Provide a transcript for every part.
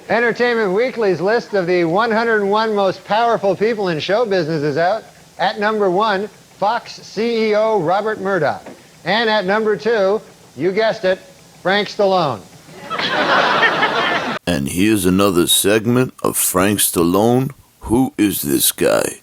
Entertainment Weekly's list of the 101 most powerful people in show business is out. At number 1, Fox CEO Robert Murdoch. And at number 2, you guessed it, Frank Stallone. And here's another segment of Frank Stallone. Who is this guy?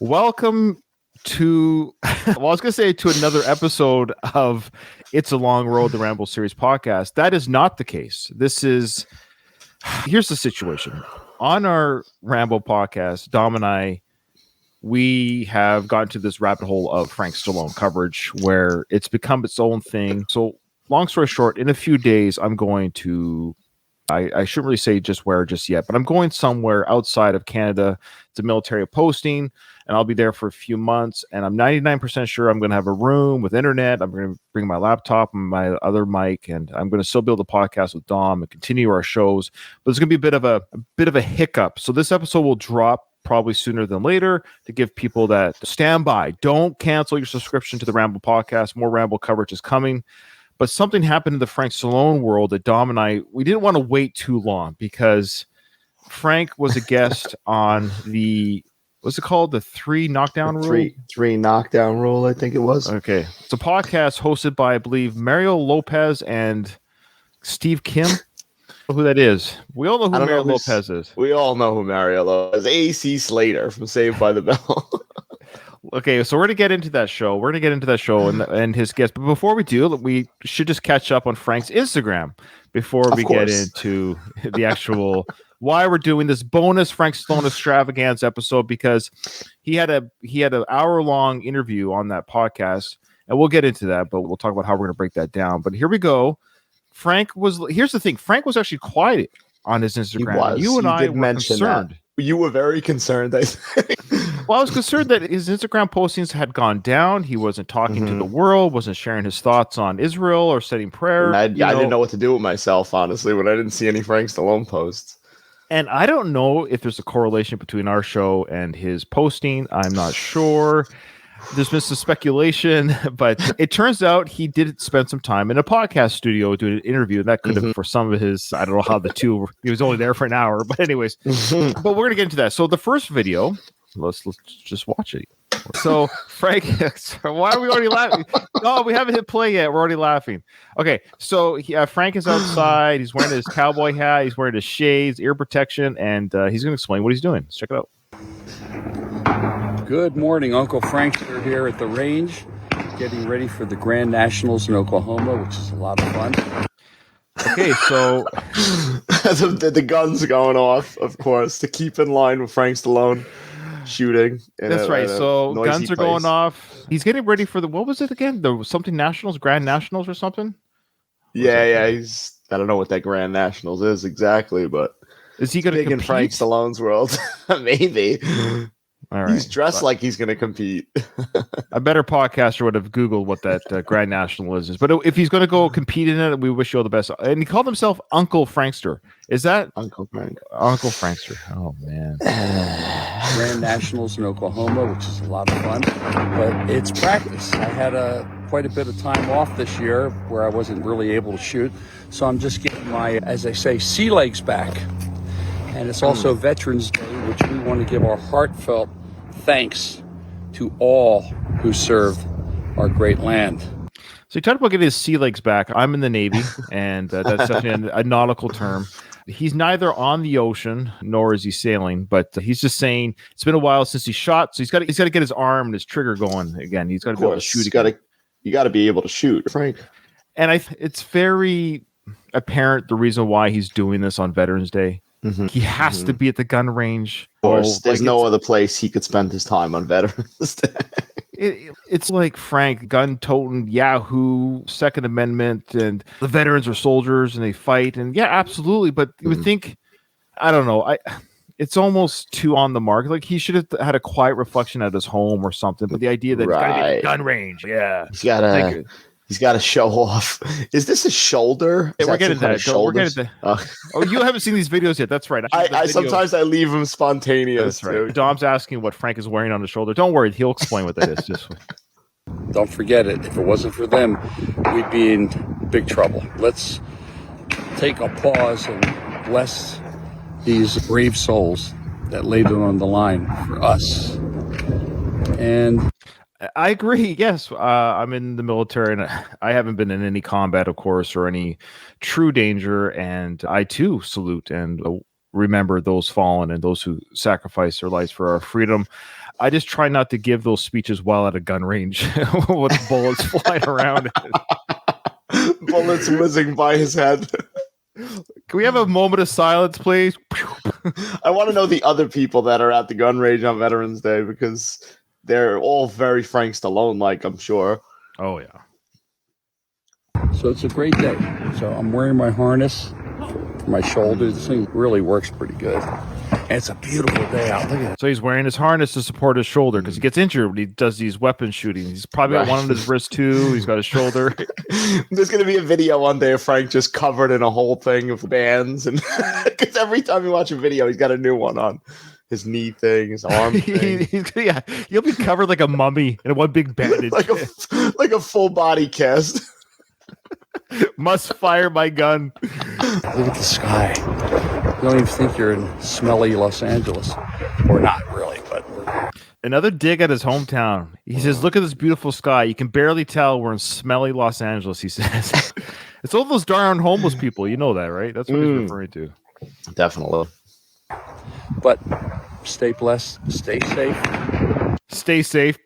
Welcome to, I was going to say to another episode of It's a Long Road, the Ramble Series podcast. That is not the case. Here's the situation. On our Ramble podcast, Dom and I, we have gotten to this rabbit hole of Frank Stallone coverage where it's become its own thing. So long story short, in a few days, I'm going to, I shouldn't really say just where just yet, but I'm going somewhere outside of Canada. It's a military posting, and I'll be there for a few months. And I'm 99% sure I'm going to have a room with internet. I'm going to bring my laptop and my other mic, and I'm going to still build a podcast with Dom and continue our shows. But it's going to be a bit of a hiccup. So this episode will drop probably sooner than later to give people that stand by. Don't cancel your subscription to the Ramble podcast. More Ramble coverage is coming. But something happened in the Frank Stallone world that Dom and I, we didn't want to wait too long because Frank was a guest on what's it called? The three Knockdown Rule? Three Knockdown Rule, I think it was. Okay. It's a podcast hosted by, I believe, Mario Lopez and Steve Kim. Who that is. We all know who Mario Lopez is. We all know who Mario Lopez is. AC Slater from Saved by the Bell. Okay, so we're going to get into that show. We're going to get into that show and his guest. But before we do, we should just catch up on Frank's Instagram before we get into the actual why we're doing this bonus Frank Stallone Extravaganza episode, because he had an hour-long interview on that podcast, and we'll get into that, but we'll talk about how we're going to break that down. But here we go. Here's the thing. Frank was actually quiet on his Instagram. You and I were concerned. That. You were very concerned, I think. Well, I was concerned that his Instagram postings had gone down. He wasn't talking to the world, wasn't sharing his thoughts on Israel or setting prayer. I didn't know what to do with myself, honestly, when I didn't see any Frank Stallone posts. And I don't know if there's a correlation between our show and his posting. I'm not sure. There's been some speculation, but it turns out he did spend some time in a podcast studio doing an interview. And that could have, for some of his, I don't know how the two, he was only there for an hour, but anyways, but we're going to get into that. So the first video, let's just watch it. So Frank, why are we already laughing? No, we haven't hit play yet. We're already laughing. Okay. So Frank is outside. He's wearing his cowboy hat. He's wearing his shades, ear protection, and he's going to explain what he's doing. Let's check it out. Good morning, Uncle Frank here at the range, getting ready for the Grand Nationals in Oklahoma, which is a lot of fun. Okay, so the guns going off, of course, to keep in line with Frank Stallone shooting. That's right. So guns are going off. He's getting ready for what was it again? Something Nationals, Grand Nationals or something? Yeah. I don't know what that Grand Nationals is exactly, but is he going to compete in Frank Stallone's world? Maybe. All right. He's dressed like he's going to compete. A better podcaster would have Googled what that Grand National is. But if he's going to go compete in it, we wish you all the best. And he called himself Uncle Frankster. Is that Uncle Frank? Uncle Frankster. Oh, man. Grand Nationals in Oklahoma, which is a lot of fun. But it's practice. I had quite a bit of time off this year where I wasn't really able to shoot. So I'm just getting my, as they say, sea legs back. And it's also Veterans Day, which we want to give our heartfelt thanks to all who served our great land. So he talked about getting his sea legs back. I'm in the Navy, and that's definitely a nautical term. He's neither on the ocean nor is he sailing, but he's just saying it's been a while since he shot, so he's got to get his arm and his trigger going again. He's got to be able to shoot. You got to be able to shoot, Frank. And it's very apparent the reason why he's doing this on Veterans Day. Mm-hmm. He has to be at the gun range. Of course, there's no other place he could spend his time on Veterans Day. It's like Frank, gun-toting Yahoo, Second Amendment, and the veterans are soldiers and they fight. And yeah, absolutely. But you would think, I don't know. it's almost too on the mark. Like he should have had a quiet reflection at his home or something. But the idea that it's got to be at the gun range, yeah, he's got to show off. Is this a shoulder? Yeah, we're getting that. We're getting that. Oh, you haven't seen these videos yet. That's right. I sometimes I leave them spontaneous. That's right. Dom's asking what Frank is wearing on his shoulder. Don't worry, he'll explain what that is. Just Don't forget it. If it wasn't for them, we'd be in big trouble. Let's take a pause and bless these brave souls that laid it on the line for us. And I agree. Yes, I'm in the military, and I haven't been in any combat, of course, or any true danger. And I too salute and remember those fallen and those who sacrificed their lives for our freedom. I just try not to give those speeches while at a gun range with bullets flying around. Bullets whizzing by his head. Can we have a moment of silence, please? I want to know the other people that are at the gun range on Veterans Day, because they're all very Frank Stallone-like, I'm sure. Oh, yeah. so it's a great day. So I'm wearing my harness for my shoulder. This thing really works pretty good. And it's a beautiful day out. Look at it. So he's wearing his harness to support his shoulder because he gets injured when he does these weapon shootings. He's probably got one on his wrist too. He's got his shoulder. There's going to be a video one day of Frank just covered in a whole thing of bands, and because every time you watch a video, he's got a new one on. His knee thing, his arm thing. He'll be covered like a mummy in one big bandage. like a full body cast. Must fire my gun. Look at the sky. You don't even think you're in smelly Los Angeles. Or not really, but another dig at his hometown. He says, look at this beautiful sky. You can barely tell we're in smelly Los Angeles, he says. It's all those darn homeless people. You know that, right? That's what he's referring to. Definitely. But stay blessed, stay safe. Stay safe.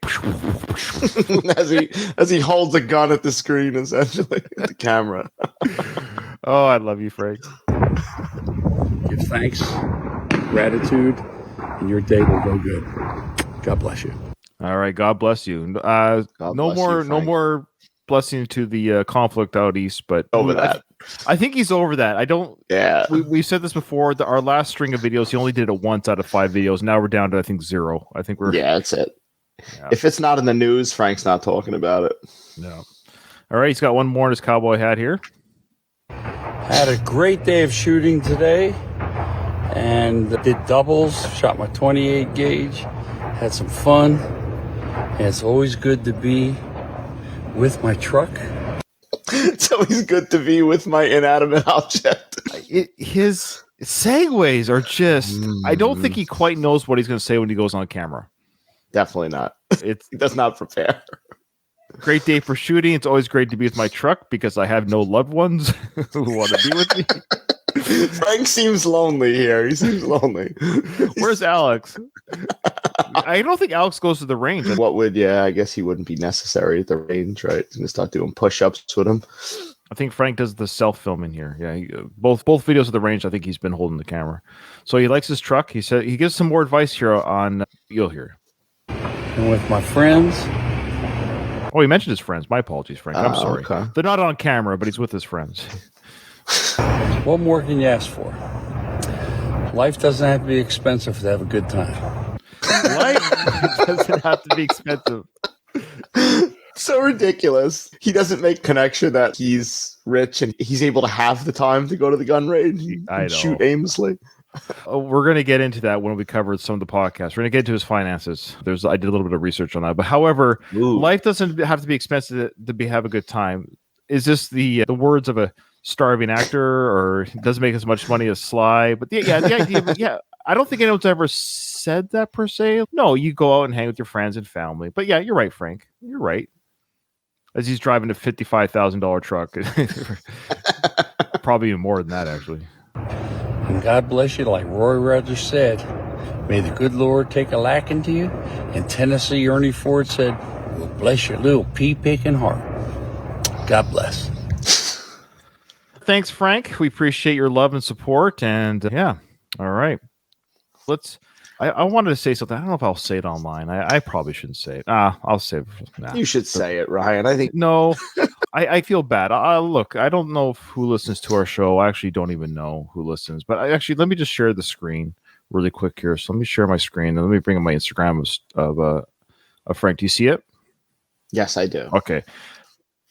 as he holds a gun at the screen, essentially, the camera. Oh, I love you, Frank. Give thanks, gratitude, and your day will go good. God bless you. All right, God bless you. No more blessing to the conflict out east, but over that. I think he's over that. I don't. Yeah. We said this before. Our last string of videos, he only did it once out of 5 videos. Now we're down to, I think, 0. I think we're. Yeah, that's it. Yeah. If it's not in the news, Frank's not talking about it. No. All right, he's got one more in his cowboy hat here. Had a great day of shooting today, and did doubles. Shot my 28 gauge. Had some fun. And it's always good to be with my truck. It's always good to be with my inanimate object. His segues are just. I don't think he quite knows what he's going to say when he goes on camera. Definitely not. He does not prepare. Great day for shooting. It's always great to be with my truck because I have no loved ones who want to be with me. Frank seems lonely here. He seems lonely. Where's Alex? I don't think Alex goes to the range. I guess he wouldn't be necessary at the range, right? He's going to start doing push-ups with him. I think Frank does the self-filming here. Yeah, both videos of the range, I think he's been holding the camera. So he likes his truck. He said he gives some more advice here on, you'll hear. And with my friends. Oh, he mentioned his friends. My apologies, Frank. I'm sorry. Okay. They're not on camera, but he's with his friends. What more can you ask for? Life doesn't have to be expensive to have a good time. Life doesn't have to be expensive. So ridiculous. He doesn't make connection that he's rich and he's able to have the time to go to the gun range and shoot aimlessly. We're going to get into that when we cover some of the podcasts. We're going to get into his finances. I did a little bit of research on that. But however, life doesn't have to be expensive to have a good time. Is this the words of a starving actor, or doesn't make as much money as Sly? But the idea, I don't think anyone's ever said that per se. No, you go out and hang with your friends and family. But yeah, you're right, Frank. You're right. As he's driving a $55,000 truck. Probably even more than that, actually. And God bless you, like Roy Rogers said, may the good Lord take a liking to you. In Tennessee, Ernie Ford said, well, bless your little pea-picking heart. God bless. Thanks, Frank. We appreciate your love and support. And all right. I wanted to say something. I don't know if I'll say it online. I probably shouldn't say it. I'll say it. Nah. You should say it, Ryan. I think no. I feel bad. Look, I don't know who listens to our show. I actually don't even know who listens. But let me just share the screen really quick here. So let me share my screen and let me bring up my Instagram of Frank. Do you see it? Yes, I do. Okay.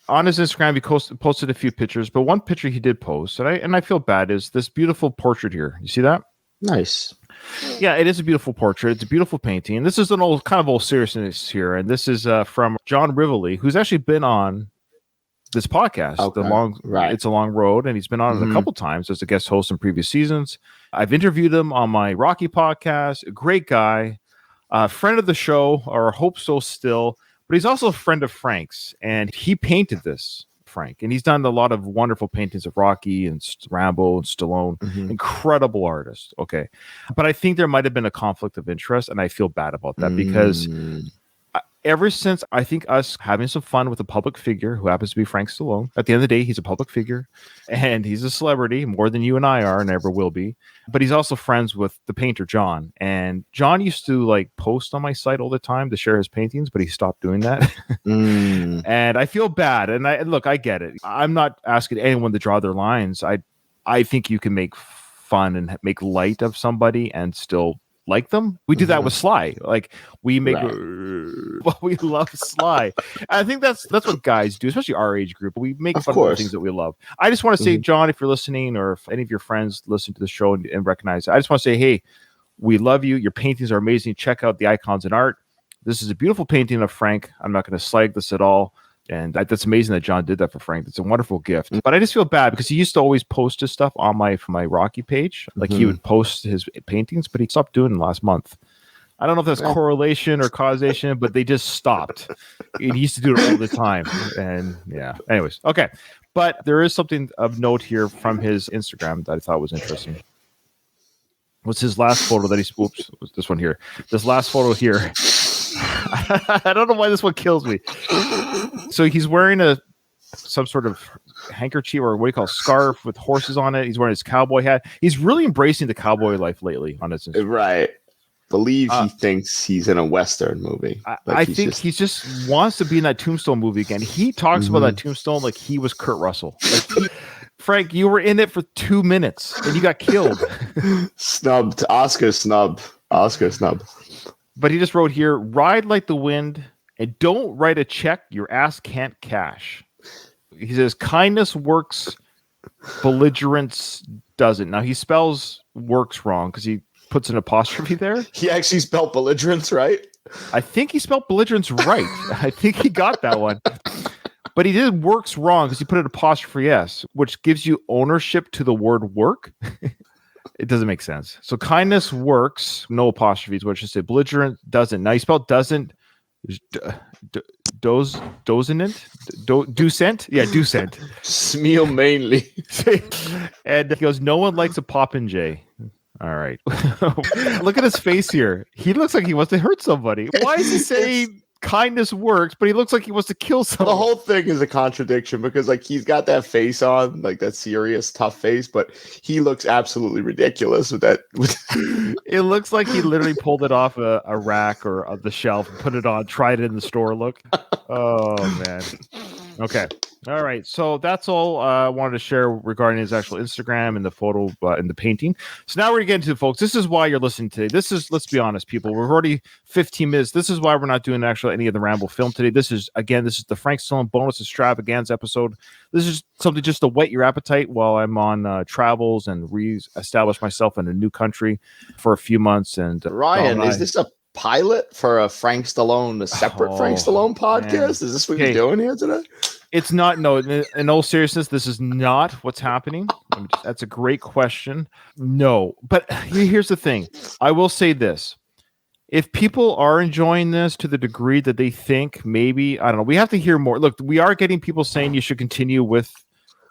On his Instagram, he posted a few pictures, but one picture he did post, and I feel bad, is this beautiful portrait here. You see that? Nice. Yeah, it is a beautiful portrait. It's a beautiful painting. This is an old seriousness here, and this is from John Rivoli, who's actually been on this podcast, Okay. It's a Long Road, and he's been on it a couple times as a guest host in previous seasons. I've interviewed him on my Rocky podcast. A great guy, friend of the show, or hope so still. But he's also a friend of Frank's, and he painted this, Frank. And he's done a lot of wonderful paintings of Rocky and Rambo and Stallone. Incredible artist. Okay. But I think there might have been a conflict of interest, and I feel bad about that because ever since I think us having some fun with a public figure who happens to be Frank Stallone, at the end of the day, he's a public figure and he's a celebrity more than you and I are and ever will be. But he's also friends with the painter, John. And John used to like post on my site all the time to share his paintings, but he stopped doing that. And I feel bad. And I get it. I'm not asking anyone to draw their lines. I think you can make fun and make light of somebody and still like them. We do that with Sly. Like we make, we love Sly. I think that's what guys do, especially our age group. We make fun of the things that we love. I just want to say, John, if you're listening, or if any of your friends listen to the show and recognize it, I just want to say, hey, we love you. Your paintings are amazing. Check out the Icons in Art. This is a beautiful painting of Frank. I'm not going to slag this at all. And that's amazing that John did that for Frank. It's a wonderful gift. But I just feel bad because he used to always post his stuff on my Rocky page. Like he would post his paintings, but he stopped doing it last month. I don't know if that's correlation or causation, but they just stopped. He used to do it all the time. And yeah, anyways. Okay. But there is something of note here from his Instagram that I thought was interesting. What's his last photo that he spoofed? Was this one here? This last photo here. I don't know why this one kills me. So he's wearing some sort of handkerchief or what do you call it, scarf with horses on it. He's wearing his cowboy hat. He's really embracing the cowboy life lately on his Instagram. Right. Believe he thinks he's in a Western movie. I think he just wants to be in that Tombstone movie again. He talks about that Tombstone like he was Kurt Russell. Like, Frank, you were in it for 2 minutes and you got killed. Snubbed. Oscar snub. But he just wrote here, ride like the wind and don't write a check your ass can't cash. He says, kindness works, belligerence doesn't. Now, he spells works wrong because he puts an apostrophe there. He actually spelled belligerence right? I think he spelled belligerence right. I think he got that one. But he did works wrong because he put an apostrophe S, which gives you ownership to the word work. It doesn't make sense. So kindness works, no apostrophes, what I should say. Belligerent doesn't. Now he spelled doesn't. Docent? Yeah, docent. Smeal mainly. And he goes, no one likes a popinjay. All right. Look at his face here. He looks like he wants to hurt somebody. Why is he saying kindness works, but he looks like he wants to kill someone? The whole thing is a contradiction because like he's got that face on, like that serious, tough face, but he looks absolutely ridiculous with that. It looks like he literally pulled it off a rack or the shelf, put it on, tried it in the store look. Oh, man. Okay. All right. So that's all I wanted to share regarding his actual Instagram and the photo and the painting. So now we're getting to, folks, this is why you're listening today. This is, let's be honest, people, we're already 15 minutes. This is why we're not doing actually any of the Rambo film today. This is the Frank Stallone bonus extravaganza episode. This is something just to whet your appetite while I'm on travels and re-establish myself in a new country for a few months. And Ryan, is this a pilot for a Frank Stallone, a separate Frank Stallone podcast? Man. Is this what you're doing here today? It's not. No, in all seriousness, this is not what's happening. That's a great question. No, but here's the thing. I will say this. If people are enjoying this to the degree that they think maybe, I don't know, we have to hear more. Look, we are getting people saying you should continue with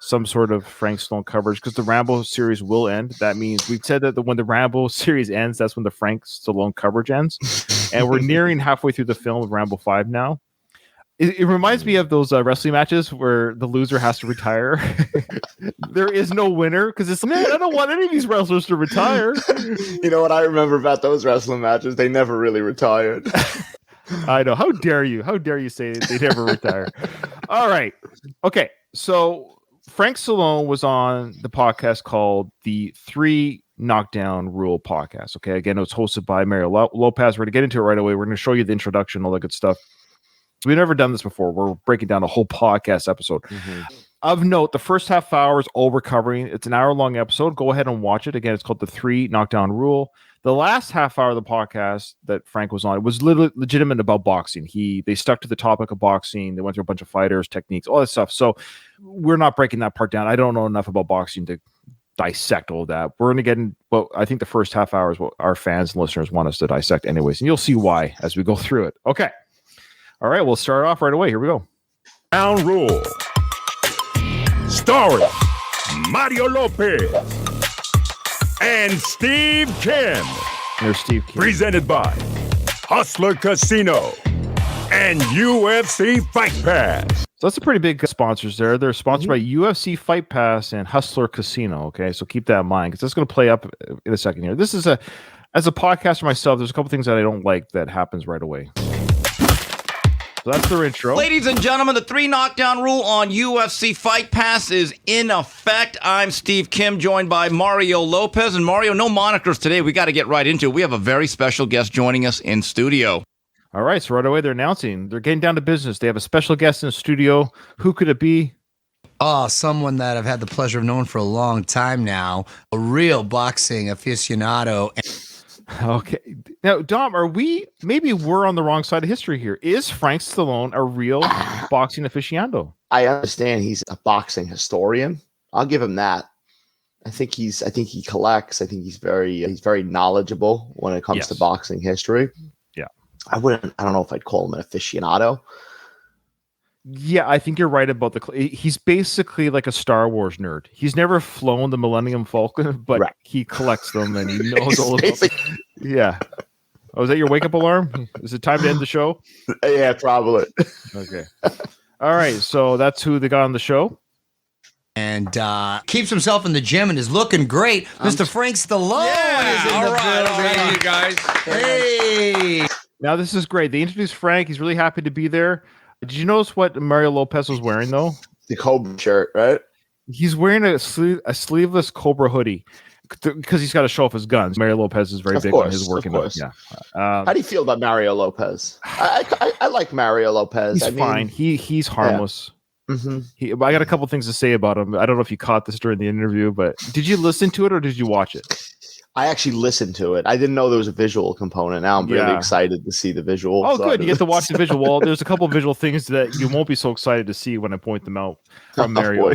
some sort of Frank Stallone coverage because the Rambo series will end. That means we've said that when the Rambo series ends, that's when the Frank Stallone coverage ends. And we're nearing halfway through the film of Rambo 5 now. It reminds me of those wrestling matches where the loser has to retire. There is no winner because it's, man, I don't want any of these wrestlers to retire. You know what I remember about those wrestling matches? They never really retired. I know. How dare you? How dare you say they never retire? All right. Okay. So Frank Stallone was on the podcast called The Three Knockdown Rule podcast. Okay, again, it's hosted by Mario Lopez. We're going to get into it right away. We're going to show you the introduction, all that good stuff. We've never done this before. We're breaking down a whole podcast episode. Of note, the first half hour is all we're covering. It's an hour-long episode. Go ahead and watch it. Again, it's called The 3 Knockdown Rule. The last half hour of the podcast that Frank was on, it was legitimate about boxing. They stuck to the topic of boxing. They went through a bunch of fighters, techniques, all that stuff. So we're not breaking that part down. I don't know enough about boxing to dissect all that. We're going to get in, but I think the first half hour is what our fans and listeners want us to dissect anyways. And you'll see why as we go through it. Okay. All right. We'll start off right away. Here we go. Knockdown Rule. Starring Mario Lopez and Steve Kim. There's Steve Kim. Presented by Hustler Casino and UFC Fight Pass. So that's a pretty big sponsors there. They're sponsored by UFC Fight Pass and Hustler Casino. Okay, so keep that in mind because that's going to play up in a second here. This is as a podcaster myself, there's a couple things that I don't like that happens right away. So that's their intro. Ladies and gentlemen, the 3 Knockdown Rule on UFC Fight Pass is in effect. I'm Steve Kim, joined by Mario Lopez. And Mario, no monikers today. We got to get right into it. We have a very special guest joining us in studio. All right, so right away they're announcing. They're getting down to business. They have a special guest in the studio. Who could it be? Oh, someone that I've had the pleasure of knowing for a long time now. A real boxing aficionado. Okay. Now, Dom, maybe we're on the wrong side of history here. Is Frank Stallone a real boxing aficionado? I understand he's a boxing historian. I'll give him that. I think he collects. I think he's very knowledgeable when it comes to boxing history. Yeah. I don't know if I'd call him an aficionado. Yeah, I think you're right about he's basically like a Star Wars nerd. He's never flown the Millennium Falcon, but he collects them and he knows all of them. Yeah. Oh, is that your wake-up alarm? Is it time to end the show? Yeah, probably. Okay. All right, so that's who they got on the show. And keeps himself in the gym and is looking great. Mr. Frank Stallone is in the building. You guys. Hey. Now, this is great. They introduced Frank. He's really happy to be there. Did you notice what Mario Lopez was wearing, though? The Cobra shirt, right? He's wearing a sleeveless Cobra hoodie because he's got to show off his guns. Mario Lopez is very big on his working out. Yeah. How do you feel about Mario Lopez? I like Mario Lopez. He's fine. He's harmless. Yeah. Mm-hmm. I got a couple things to say about him. I don't know if you caught this during the interview, but did you listen to it or did you watch it? I actually listened to it. I didn't know there was a visual component. Now I'm really excited to see the visual. Oh, good. You get to watch the visual. Well, there's a couple of visual things that you won't be so excited to see when I point them out from Mario.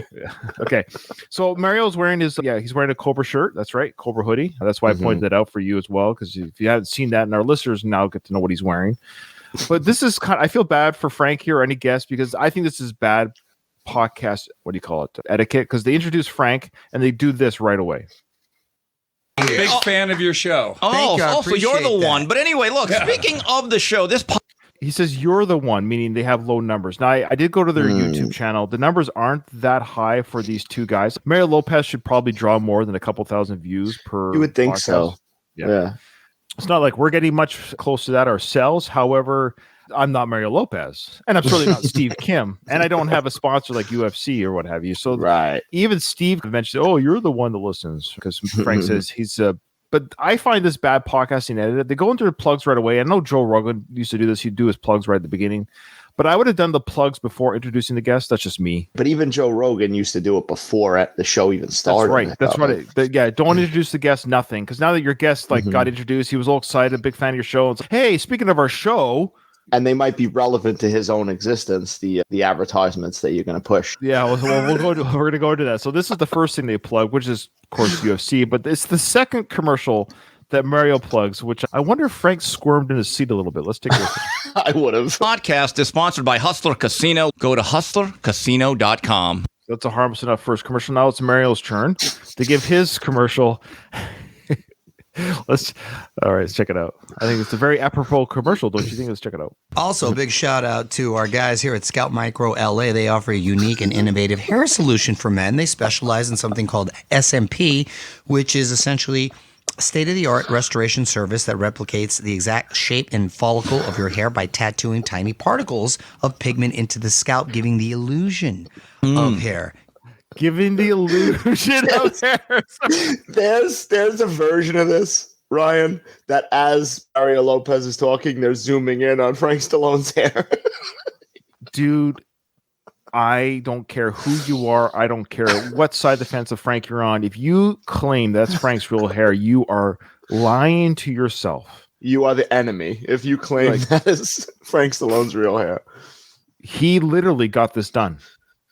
Okay. So Mario's wearing he's wearing a Cobra shirt. That's right. Cobra hoodie. That's why I pointed that out for you as well. Because if you haven't seen that, and our listeners now get to know what he's wearing. But this is I feel bad for Frank here or any guest because I think this is bad podcast. What do you call it? Etiquette. Because they introduce Frank and they do this right away. Big fan of your show. So you're the one. But anyway, look, speaking of the show, he says you're the one, meaning they have low numbers. Now, I did go to their YouTube channel. The numbers aren't that high for these two guys. Mario Lopez should probably draw more than a couple thousand views per. You would think podcast. so. Yeah. It's not like we're getting much close to that ourselves. However, I'm not Mario Lopez, and I'm certainly not Steve Kim, and I don't have a sponsor like UFC or what have you. So even Steve mentioned, "Oh, you're the one that listens," because Frank says he's a. But I find this bad podcasting edited. They go into the plugs right away. I know Joe Rogan used to do this. He'd do his plugs right at the beginning, but I would have done the plugs before introducing the guest. That's just me. But even Joe Rogan used to do it before the show even started. That's right. That's right. Don't introduce the guest. Nothing, because now that your guest got introduced, he was all excited, big fan of your show. It's like, hey, speaking of our show. And they might be relevant to his own existence, the advertisements that you're going to push. Yeah, we're going to go into that. So this is the first thing they plug, which is, of course, UFC. But it's the second commercial that Mario plugs, which I wonder if Frank squirmed in his seat a little bit. Let's take a listen. I would have. Podcast is sponsored by Hustler Casino. Go to hustlercasino.com. That's a harmless enough first commercial. Now it's Mario's turn to give his commercial. Let's check it out. I think it's a very apropos commercial, don't you think? Let's check it out. Also, big shout out to our guys here at Scout Micro LA. They offer a unique and innovative hair solution for men. They specialize in something called SMP, which is essentially state-of-the-art restoration service that replicates the exact shape and follicle of your hair by tattooing tiny particles of pigment into the scalp, giving the illusion of hair. Giving the illusion of hair. There's a version of this, Ryan, that as Mario Lopez is talking, they're zooming in on Frank Stallone's hair. Dude, I don't care who you are. I don't care what side of the fence of Frank you're on. If you claim that's Frank's real hair, you are lying to yourself. You are the enemy if you claim that is Frank Stallone's real hair. He literally got this done.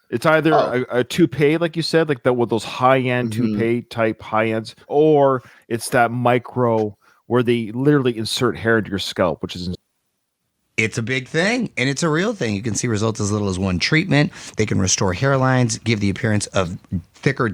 It's either a toupee, like you said, like that with those high-end toupee type high-ends, or it's that micro where they literally insert hair into your scalp, which is It's a big thing, and it's a real thing. You can see results as little as one treatment. They can restore hairlines, give the appearance of thicker,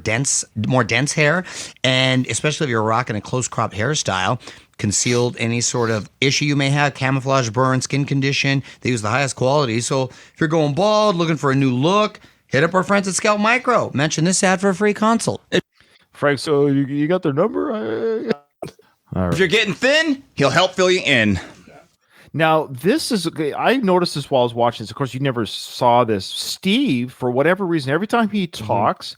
more dense hair, and especially if you're rocking a close-cropped hairstyle, concealed any sort of issue you may have, camouflage, burn, skin condition. They use the highest quality. So if you're going bald, looking for a new look, hit up our friends at Scout Micro. Mention this ad for a free consult. Frank, so you got their number? All right. If you're getting thin, he'll help fill you in. Now, this is, I noticed this while I was watching this. Of course, you never saw this. Steve, for whatever reason, every time he talks,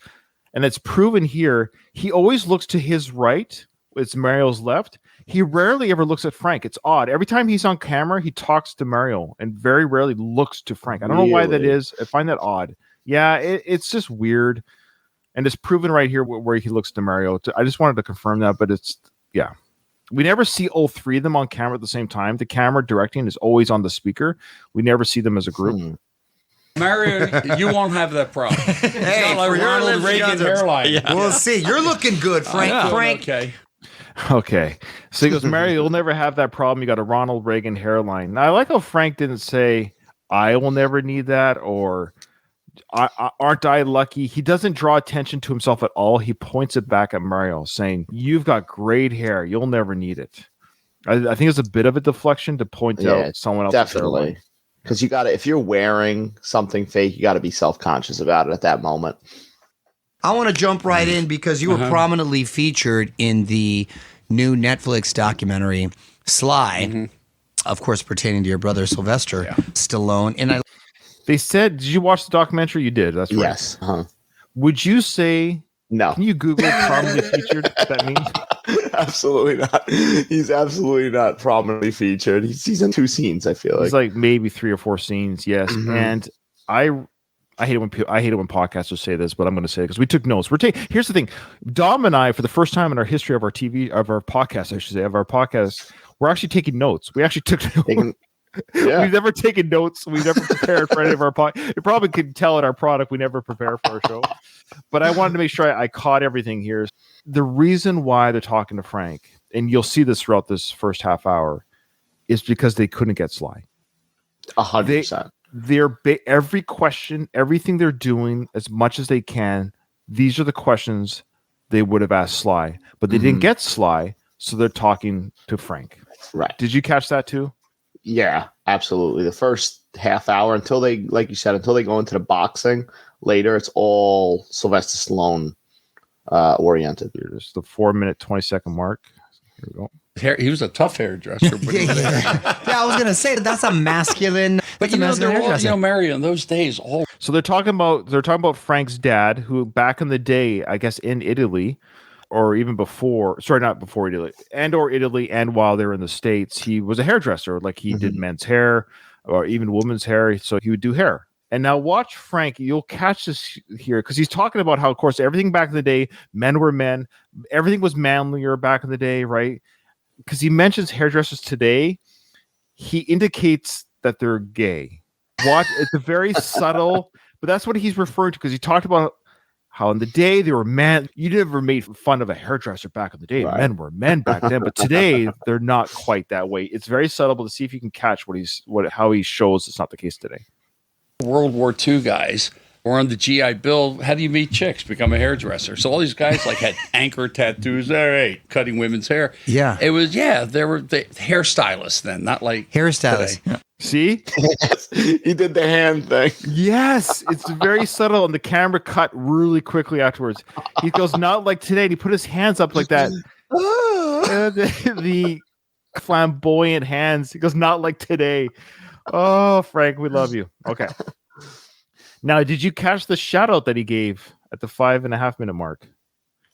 and it's proven here, he always looks to his right. It's Mario's left. He rarely ever looks at Frank. It's odd. Every time he's on camera, he talks to Mario and very rarely looks to Frank. I don't know why that is. I find that odd. Yeah, it's just weird. And it's proven right here where he looks to Mario. I just wanted to confirm that, but it's, yeah. We never see all three of them on camera at the same time. The camera directing is always on the speaker. We never see them as a group. Mario, you won't have that problem. Hey, like for your Ronald Reagan hairline. Yeah. We'll see. You're looking good, Frank. Frank. Okay. Okay. So he goes, Mario, you'll never have that problem. You got a Ronald Reagan hairline. Now, I like how Frank didn't say, I will never need that, or aren't I lucky? He doesn't draw attention to himself at all. He points it back at Mario, saying, you've got great hair. You'll never need it. I think it's a bit of a deflection to point out someone else. Definitely. Because you got to, if you're wearing something fake, you got to be self-conscious about it at that moment. I want to jump right in because you were prominently featured in the new Netflix documentary, Sly, of course, pertaining to your brother, Sylvester Stallone. And they said, did you watch the documentary? You did. That's right. Yes. Would you say, no? Can you Google prominently featured? What that means? Absolutely not. He's absolutely not prominently featured. He's in 2 scenes, I feel like. He's like maybe 3 or 4 scenes, yes. And I hate it when podcasters say this, but I'm going to say it because we took notes. Here's the thing: Dom and I, for the first time in our history of our podcast, I should say, of our podcast, we're actually taking notes. We actually took notes. We've never taken notes. We've never prepared for any of our podcast. You probably could tell in our product we never prepare for our show. But I wanted to make sure I caught everything here. The reason why they're talking to Frank, and you'll see this throughout this first half hour, is because they couldn't get Sly. 100%. Every question, everything they're doing, as much as they can, these are the questions they would have asked Sly. But they didn't get Sly, so they're talking to Frank. Right. Did you catch that too? Yeah, absolutely. The first half hour until they, like you said, until they go into the boxing later, it's all Sylvester Stallone oriented. Here's the 4-minute, 20-second mark. Here we go. He was a tough hairdresser. I was gonna say that's a masculine. But you know, Mario, in those days, so they're talking about Frank's dad, who back in the day, I guess in Italy, or even before, sorry, not before Italy, and while they were in the States, he was a hairdresser. Like he did men's hair or even women's hair. So he would do hair. And now watch Frank, you'll catch this here because he's talking about how, of course, everything back in the day, men were men. Everything was manlier back in the day, right? Because he mentions hairdressers today. He indicates that they're gay. Watch, it's a very subtle, but that's what he's referring to because he talked about how in the day they were men. You never made fun of a hairdresser back in the day. Right. Men were men back then, but today they're not quite that way. It's very subtle, but to see if you can catch how he shows it's not the case today. World War II guys were on the GI Bill. How do you meet chicks? Become a hairdresser. So all these guys like had anchor tattoos. All right, cutting women's hair. Yeah, it was. Yeah, they were the hairstylists then, not like hairstylists. Yeah. See, he did the hand thing. Yes, it's very subtle, and the camera cut really quickly afterwards. He goes, not like today. And he put his hands up like that. the flamboyant hands. He goes, not like today. Oh, Frank, we love you. Okay. Now, did you catch the shout out that he gave at the 5.5 minute mark.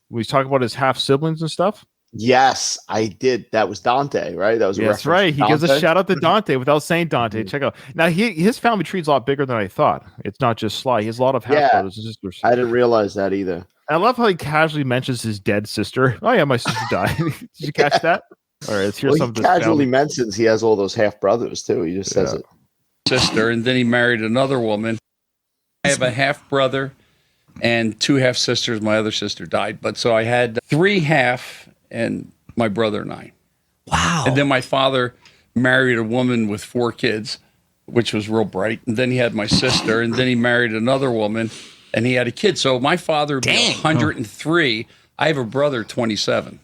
We talk about his half siblings and stuff. Yes, I did. That was Dante, right? That was a That's reference right. to He gives a Dante. shout out to Dante without saying Dante. Check out now. His family tree's a lot bigger than I thought. It's not just Sly. He has a lot of half brothers and sisters. I didn't realize that either. I love how he casually mentions his dead sister. Oh yeah, my sister died. Did you catch that? All right, let's hear some of He this. casually mentions he has all those half brothers too. He just says it. Sister, and then he married another woman. I have a half brother and 2 half sisters. My other sister died, but so I had 3 half and my brother and I. Wow. And then my father married a woman with 4 kids, which was real bright. And then he had my sister, and then he married another woman, and he had a kid. So my father would be 103. I have a brother, 27.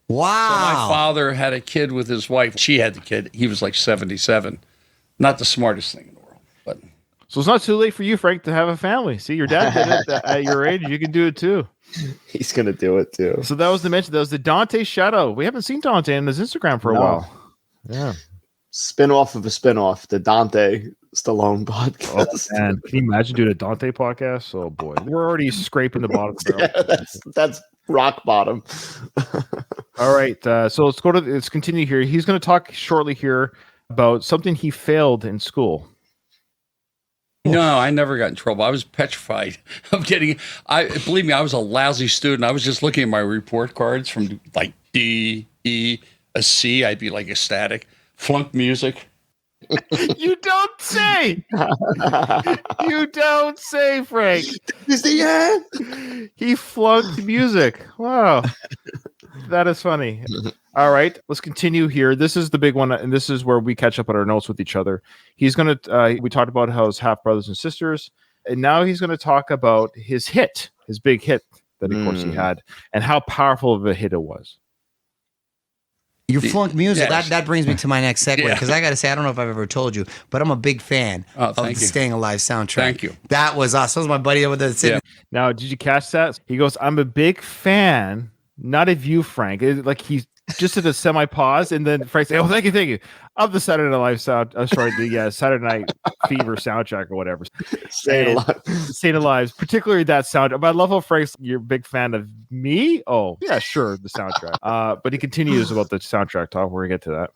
Wow. So my father had a kid with his wife. She had the kid. He was like 77. Not the smartest thing in the world, but. So it's not too late for you, Frank, to have a family. See, your dad did it at your age. You can do it too. He's gonna do it too. So that was the mention. That was the Dante shadow. We haven't seen Dante on his Instagram for a while. Yeah. Spin-off of a spin-off, the Dante Stallone podcast. Oh, man. Can you imagine doing a Dante podcast? Oh boy. We're already scraping the bottom of the barrel. Yeah, that's rock bottom. All right. So let's continue here. He's going to talk shortly here about something he failed in school. No, I never got in trouble. I was petrified of believe me, I was a lousy student. I was just looking at my report cards from like D, E, a C. I'd be like ecstatic. Flunked music. You don't say. You don't say, Frank. Is the end? He flunked music. Wow. That is funny. All right, let's continue here. This is the big one, and this is where we catch up on our notes with each other. He's going to, we talked about how his half brothers and sisters, and now he's going to talk about his big hit that, of course, he had, and how powerful of a hit it was. You flunk music. Yes. That brings me to my next segue, because I got to say, I don't know if I've ever told you, but I'm a big fan of the Staying Alive soundtrack. Thank you. That was us. That was my buddy over there sitting. Now, did you catch that? He goes, I'm a big fan, not of you, Frank. Like he's just at a semi-pause, and then Frank said, "Oh, thank you, of the Saturday Night Live Saturday Night Fever soundtrack or whatever." Staying Alive, particularly that soundtrack. But I love how Frank's, you're a big fan of me. Oh, yeah, sure, the soundtrack. But he continues about the soundtrack talk. We're gonna get to that.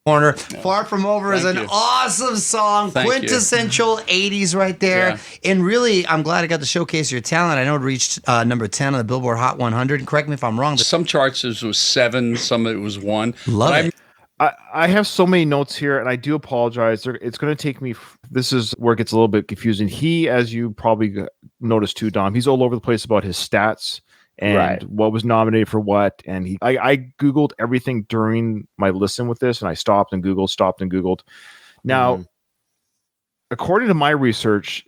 Corner. Far From Over is an awesome song. Thank Quintessential 80s right there. Yeah. And really, I'm glad I got to showcase your talent. I know it reached number 10 on the Billboard Hot 100. Correct me if I'm wrong. Some charts it was 7, some it was 1. Love it. I have so many notes here, and I do apologize. It's going to take me. This is where it gets a little bit confusing. He, as you probably noticed too, Dom, he's all over the place about his stats and what was nominated for what. And I Googled everything during my listen with this, and I stopped and Googled. Now, according to my research,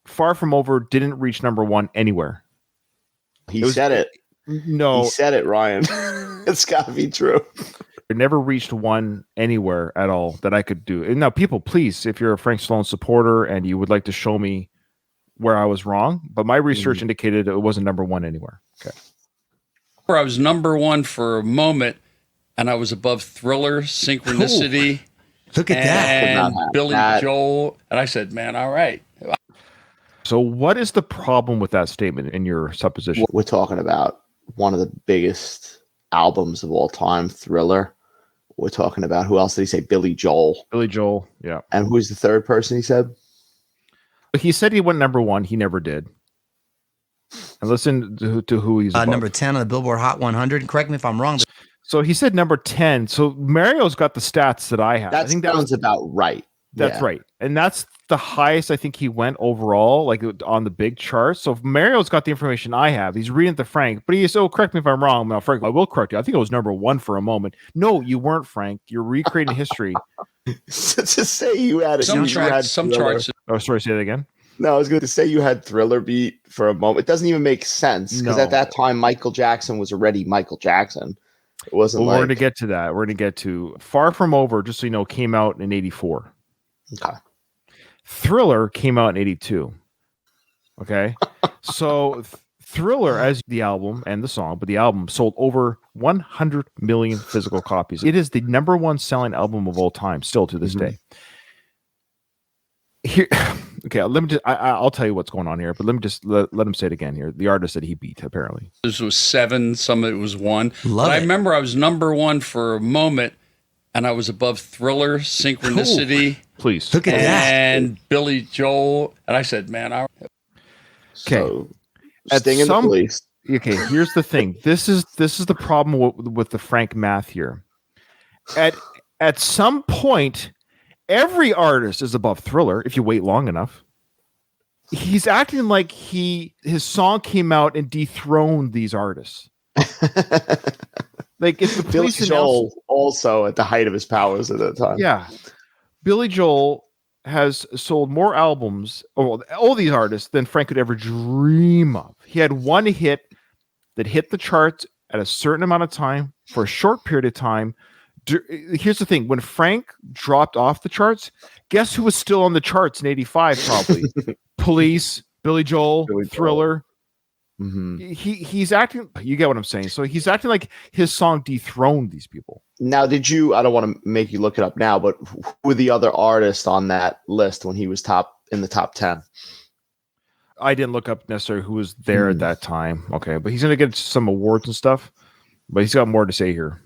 Far From Over didn't reach number 1 anywhere. He said it. No. He said it, Ryan. It's got to be true. It never reached 1 anywhere at all that I could do. And now, people, please, if you're a Frank Stallone supporter and you would like to show me where I was wrong, but my research indicated it wasn't number 1 anywhere. Okay. I was number 1 for a moment, and I was above Thriller, Synchronicity. Look at that. And Billy Joel. And I said, man, all right. So what is the problem with that statement in your supposition? We're talking about one of the biggest albums of all time, Thriller. We're talking about, who else did he say? Billy Joel. Billy Joel, yeah. And who's the third person he said? He said he went number 1. He never did. And listen to who he's above. Number 10 on the Billboard Hot 100. Correct me if I'm wrong. So he said number 10. So Mario's got the stats that I have. That I think sounds about right. That's right. And that's the highest I think he went overall, like on the big chart. So if Mario's got the information I have, he's reading to Frank, but he's, correct me if I'm wrong. Now, Frank, I will correct you. I think it was number 1 for a moment. No, you weren't, Frank. You're recreating history. To say you had it. Some charts. Oh, sorry, say that again. No, I was going to say you had Thriller beat for a moment. It doesn't even make sense, because at that time, Michael Jackson was already Michael Jackson. It wasn't We're going to get to that. We're going to get to Far From Over, just so you know, came out in 84. Okay. Thriller came out in 82. Okay. So Thriller, as the album and the song, but the album sold over 100 million physical copies. It is the number 1 selling album of all time, still to this day. Here, Okay, let me just. I'll tell you what's going on here, but let me just let him say it again here. The artist that he beat, apparently. This was 7. Some of it was 1. Love But I it. remember I was number 1 for a moment, and I was above Thriller, Synchronicity, Please. Look at that. and Billy Joel. And I said, man, Okay. So, At Sting and the some- Police. Okay, here's the thing. This is the problem with the Frank math here. At some point, every artist is above Thriller if you wait long enough. He's acting like his song came out and dethroned these artists. Like if the Billy police Joel also at the height of his powers at that time. yeah, Billy Joel has sold more albums, all these artists, than Frank could ever dream of. He had one hit that hit the charts at a certain amount of time for a short period of time. Here's the thing: when Frank dropped off the charts, guess who was still on the charts in '85? Probably Police, Billy Joel, Billy Joel. Thriller. Mm-hmm. He's acting. You get what I'm saying? So he's acting like his song dethroned these people. Now, did you? I don't want to make you look it up now, but who were the other artists on that list when he was in the top 10? I didn't look up necessarily who was there at that time. Okay, but he's gonna get some awards and stuff. But he's got more to say here.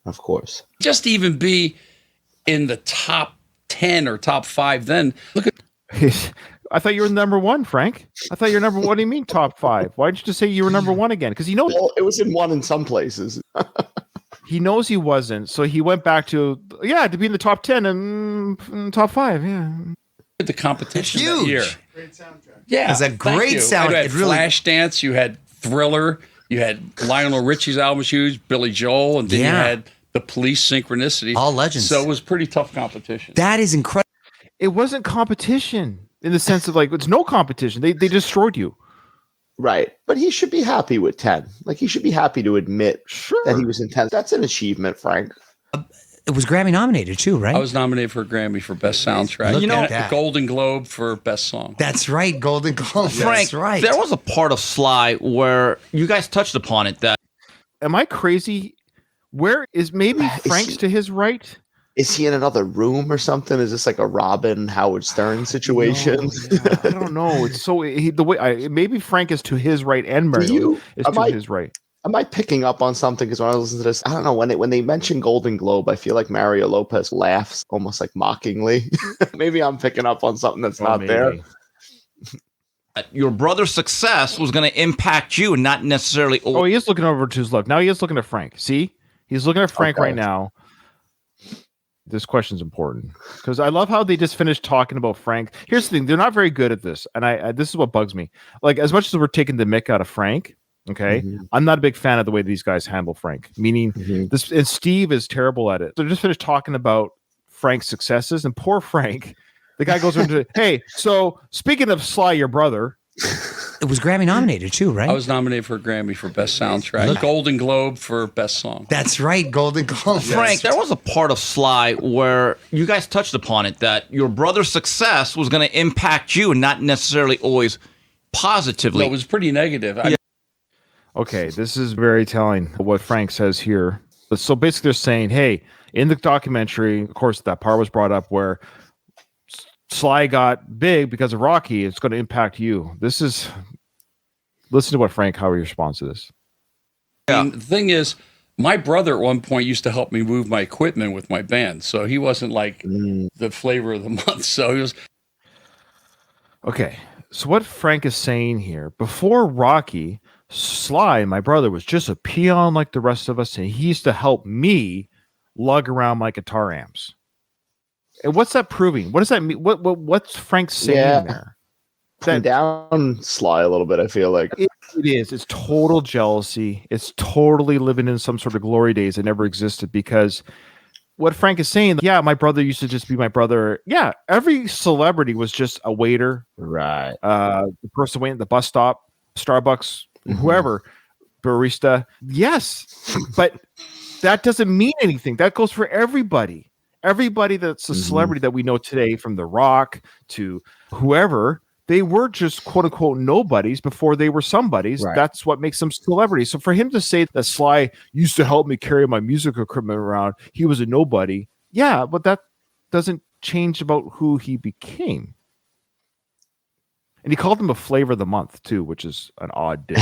Of course. just to even be in the top 10 or top 5, then look at I thought you were number 1, Frank. I thought you were number. What do you mean top 5? Why did you just say you were number 1 again? Because Well, it was in 1 in some places. he knows he wasn't. So he went back to be in the top 10 and top 5. Yeah. the competition Huge. that year. Great soundtrack. Yeah, It's a thank great you. sound- You had it really- Flashdance, you had Thriller, you had Lionel Richie's album was huge, Billy Joel, and then you Yeah. had the Police Synchronicity. All legends. So it was pretty tough competition. That is incredible. It wasn't competition in the sense of like it's no competition. They destroyed you. Right. But he should be happy with 10. Like, he should be happy to admit Sure. that he was in 10. That's an achievement, Frank. It was Grammy nominated too, right? I was nominated for a Grammy for Best Soundtrack. Look and at a that. Golden Globe for Best Song. That's right, Golden Globe. Frank, That's right. there was a part of Sly where you guys touched upon it that Am I crazy? Where is maybe Frank's to his right? Is he in another room or something? Is this like a Robin Howard Stern situation? I don't know. It's so the way maybe Frank is to his right and Mario you- is am to I- his right. Am I picking up on something? Because when I listen to this, I don't know, when they mention Golden Globe, I feel like Mario Lopez laughs almost like mockingly. Maybe I'm picking up on something that's not there. your brother's success was going to impact you and not necessarily. Oh, he is looking over to his left. Now he is looking at Frank. See? He's looking at Frank Okay. right now. This question's important because I love how they just finished talking about Frank. Here's the thing. They're not very good at this. And I this is what bugs me. Like, as much as we're taking the mick out of Frank, okay, I'm not a big fan of the way these guys handle Frank. Meaning this, and Steve is terrible at it. They're just finished talking about Frank's successes, and poor Frank, the guy goes into, hey, so speaking of Sly, your brother, It was Grammy nominated too, right? I was nominated for a Grammy for Best Soundtrack. Golden Globe for Best Song. That's right, Golden Globe. Frank, there was a part of Sly where you guys touched upon it that your brother's success was going to impact you and not necessarily always positively. No, it was pretty negative. okay, this is very telling what Frank says here. So basically, they're saying, hey, in the documentary, of course, that part was brought up where Sly got big because of Rocky. It's going to impact you. Listen to what Frank, how he responds to this. I mean, the thing is, my brother at one point used to help me move my equipment with my band. So he wasn't like the flavor of the month. So he was. Okay, so what Frank is saying here, before Rocky, Sly, my brother, was just a peon like the rest of us, and he used to help me lug around my guitar amps. And what's that proving? What does that mean? What's Frank saying there? That down Sly a little bit, I feel like. It is. It's total jealousy. It's totally living in some sort of glory days that never existed, because what Frank is saying, yeah, my brother used to just be my brother. Yeah, every celebrity was just a waiter. Right. The person waiting at the bus stop, Starbucks, whoever, barista. Yes, but that doesn't mean anything. That goes for everybody. Everybody that's a celebrity that we know today, from The Rock to whoever, they were just quote unquote nobodies before they were somebodies. Right. That's what makes them celebrities. So for him to say that Sly used to help me carry my music equipment around, he was a nobody. Yeah, but that doesn't change about who he became. And he called him a flavor of the month too, which is an odd dig.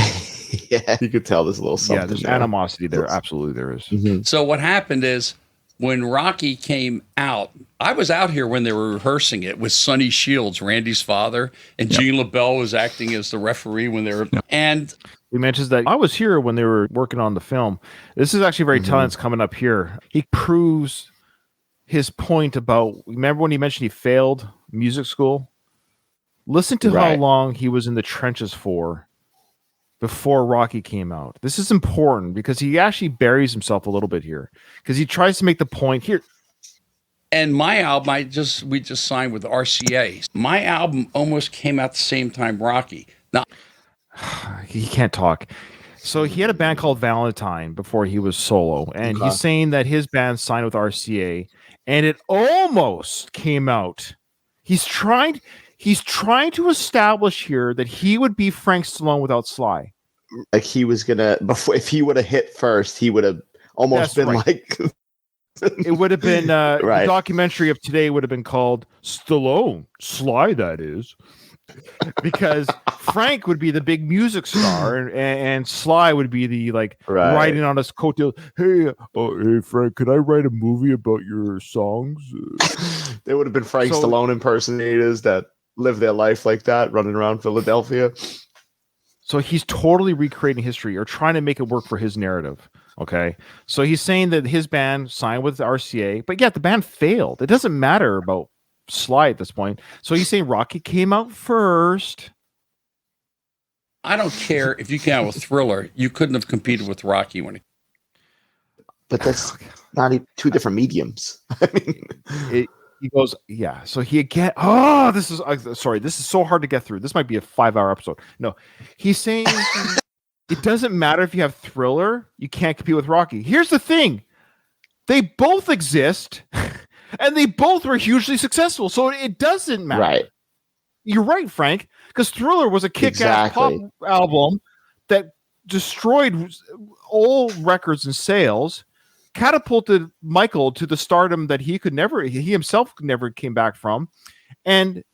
Yeah, you could tell there's a little something. Yeah, there's there. animosity there. Absolutely, there is. Mm-hmm. So what happened is when Rocky came out, I was out here when they were rehearsing it with Sonny Shields, Randy's father, and Gene LaBelle was acting as the referee when they were. And he mentions that I was here when they were working on the film. This is actually very telling. It's coming up here. He proves his point about. Remember when he mentioned he failed music school? Listen to how long he was in the trenches for before Rocky came out. This is important because he actually buries himself a little bit here because he tries to make the point here. And my album, we just signed with RCA. My album almost came out the same time Rocky. Now he can't talk. So he had a band called Valentine before he was solo, and he's saying that his band signed with RCA, and it almost came out. He's trying to establish here that he would be Frank Stallone without Sly. Like he was gonna if he would have hit first, he would have almost been like. It would have been the documentary of today would have been called Stallone, Sly, that is, because Frank would be the big music star, and Sly would be the riding on his coattail. Hey, Frank, could I write a movie about your songs? They would have been Frank Stallone impersonators that live their life like that, running around Philadelphia. So he's totally recreating history or trying to make it work for his narrative. Okay. So he's saying that his band signed with RCA, but the band failed. It doesn't matter about Sly at this point. So he's saying Rocky came out first. I don't care if you came out with Thriller, you couldn't have competed with Rocky when it. But that's not two different mediums. I mean, he goes, yeah. So he again. This is sorry. This is so hard to get through. This might be a 5-hour episode. No, he's saying it doesn't matter if you have Thriller. You can't compete with Rocky. Here's the thing: they both exist, and they both were hugely successful. So it doesn't matter. Right. You're right, Frank. Because Thriller was a kick-ass pop album that destroyed all records and sales. Catapulted Michael to the stardom that he himself never came back from. And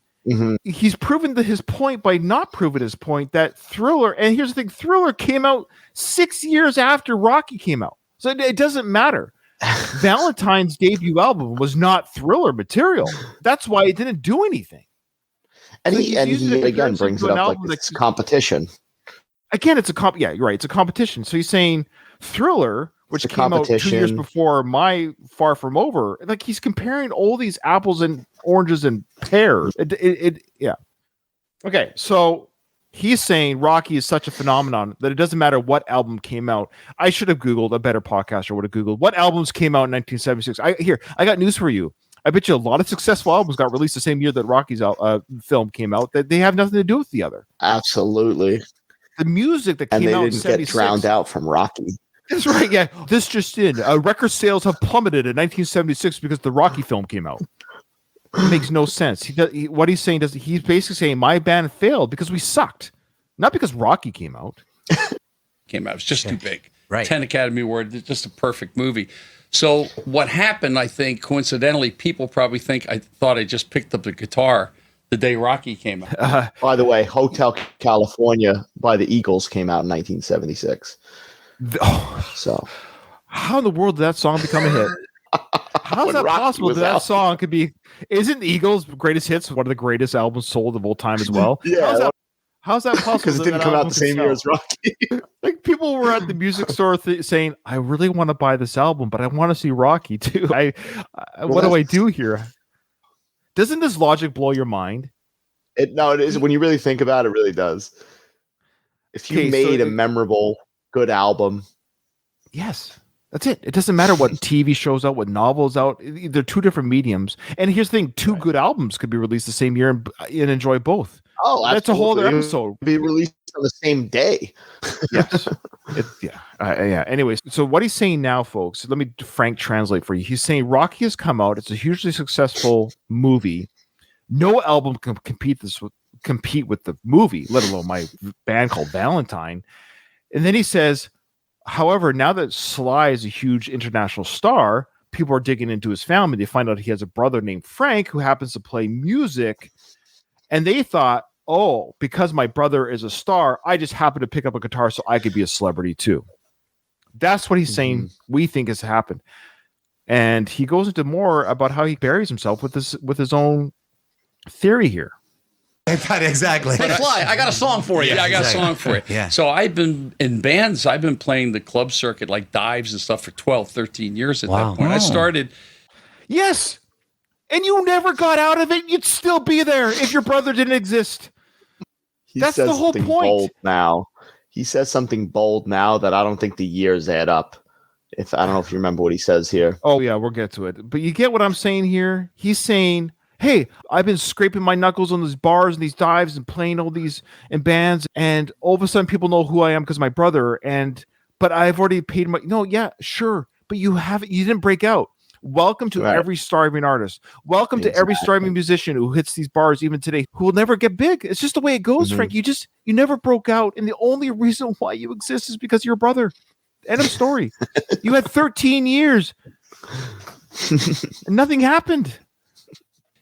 he's proven his point by not proving his point that Thriller, and here's the thing, Thriller came out 6 years after Rocky came out. So it doesn't matter. Valentine's debut album was not Thriller material. That's why it didn't do anything. And so he again brings it up like it's competition. Again, it's you're right. It's a competition. So he's saying Thriller, which came out 2 years before my Far From Over, like he's comparing all these apples and oranges and pears. Yeah. Okay, so he's saying Rocky is such a phenomenon that it doesn't matter what album came out. I should have Googled, a better podcaster would have Googled what albums came out in 1976. I got news for you. I bet you a lot of successful albums got released the same year that Rocky's film came out, that they have nothing to do with the other. Absolutely. The music that came out in 76. And they didn't get drowned out from Rocky. That's right, yeah. This just in. Record sales have plummeted in 1976 because the Rocky film came out. It makes no sense. What he's saying he's basically saying my band failed because we sucked. Not because Rocky came out. It was just too big. Right. 10 Academy Award, just a perfect movie. So what happened, I think, coincidentally, people probably think I thought I just picked up the guitar the day Rocky came out. By the way, Hotel California by the Eagles came out in 1976. So how in the world did that song become a hit? How's that possible that song could be? Isn't the Eagles' greatest hits one of the greatest albums sold of all time as well? Yeah. How's that possible? Because it didn't come out the same year as Rocky. Like people were at the music store saying, "I really want to buy this album, but I want to see Rocky too. What do I do here?" Doesn't this logic blow your mind? It is. When you really think about it, it really does. If you made a memorable, good album. Yes. That's it. It doesn't matter what TV shows out, what novels out. They're two different mediums. And here's the thing: two good albums could be released the same year and enjoy both. Oh, absolutely. That's a whole other episode. Be released on the same day. Yes. Yeah. Anyways, so what he's saying now, folks, let me Frank translate for you. He's saying Rocky has come out. It's a hugely successful movie. No album can compete with the movie, let alone my band called Valentine. And then he says, however, now that Sly is a huge international star, people are digging into his family. They find out he has a brother named Frank who happens to play music. And they thought oh, because my brother is a star, I just happen to pick up a guitar so I could be a celebrity too. That's what he's saying we think has happened. And he goes into more about how he buries himself with his own theory here. Exactly. Hey, Fly, I got a song for you. Yeah, I got a song for you. Yeah. So I've been in bands, I've been playing the club circuit like dives and stuff for 12, 13 years at that point. I started. Yes. And you never got out of it. You'd still be there if your brother didn't exist. That's the whole point. Bold now. He says something bold now that I don't think the years add up. I don't know if you remember what he says here. Oh, yeah, we'll get to it. But you get what I'm saying here? He's saying, hey, I've been scraping my knuckles on these bars and these dives and playing all these in bands, and all of a sudden people know who I am because my brother, but I've already paid my... No, yeah, sure. But you didn't break out. Welcome to every starving artist. Welcome to every starving musician who hits these bars even today, who will never get big. It's just the way it goes, Frank. You never broke out, and the only reason why you exist is because of your brother. End of story. You had 13 years, and nothing happened.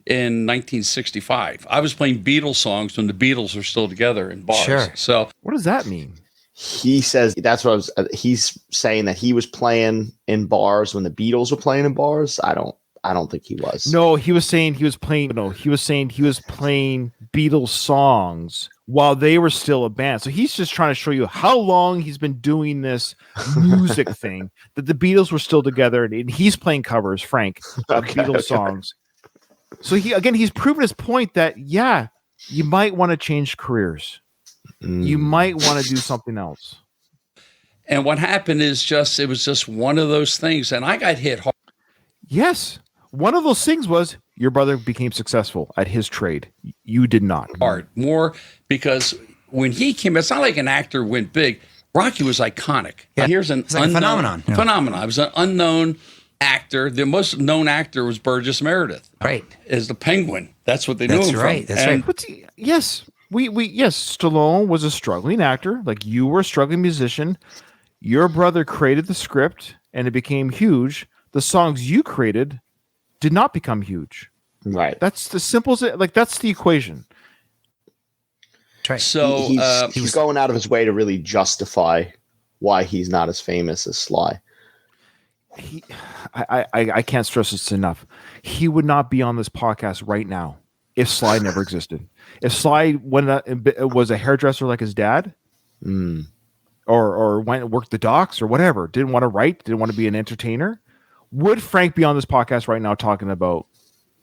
In 1965, I was playing Beatles songs when the Beatles were still together in bars. Sure. So what does that mean? He says that's what he's saying, that he was playing in bars when the Beatles were playing in bars. I don't think he was. No, he was saying he was playing Beatles songs while they were still a band. So he's just trying to show you how long he's been doing this music thing, that the Beatles were still together, and he's playing covers, Frank, of Beatles songs. So he's proven his point that, yeah, you might want to change careers. You might want to do something else. And what happened is it was just one of those things. And I got hit hard. Yes. One of those things was your brother became successful at his trade. You did not. Hard. More because when he came, it's not like an actor went big. Rocky was iconic. Yeah. Here's an It's like unknown a phenomenon. phenomenon. I was an unknown actor. The most known actor was Burgess Meredith. Right. As the Penguin. That's what they knew him right. from. That's right. But yes. Yes, Stallone was a struggling actor. Like, you were a struggling musician. Your brother created the script and it became huge. The songs you created did not become huge. Right. That's the simple, that's the equation. That's right. So he's going out of his way to really justify why he's not as famous as Sly. I can't stress this enough. He would not be on this podcast right now if Sly never existed. If Sly was a hairdresser like his dad, or went and worked the docks or whatever, didn't want to write, didn't want to be an entertainer, would Frank be on this podcast right now talking about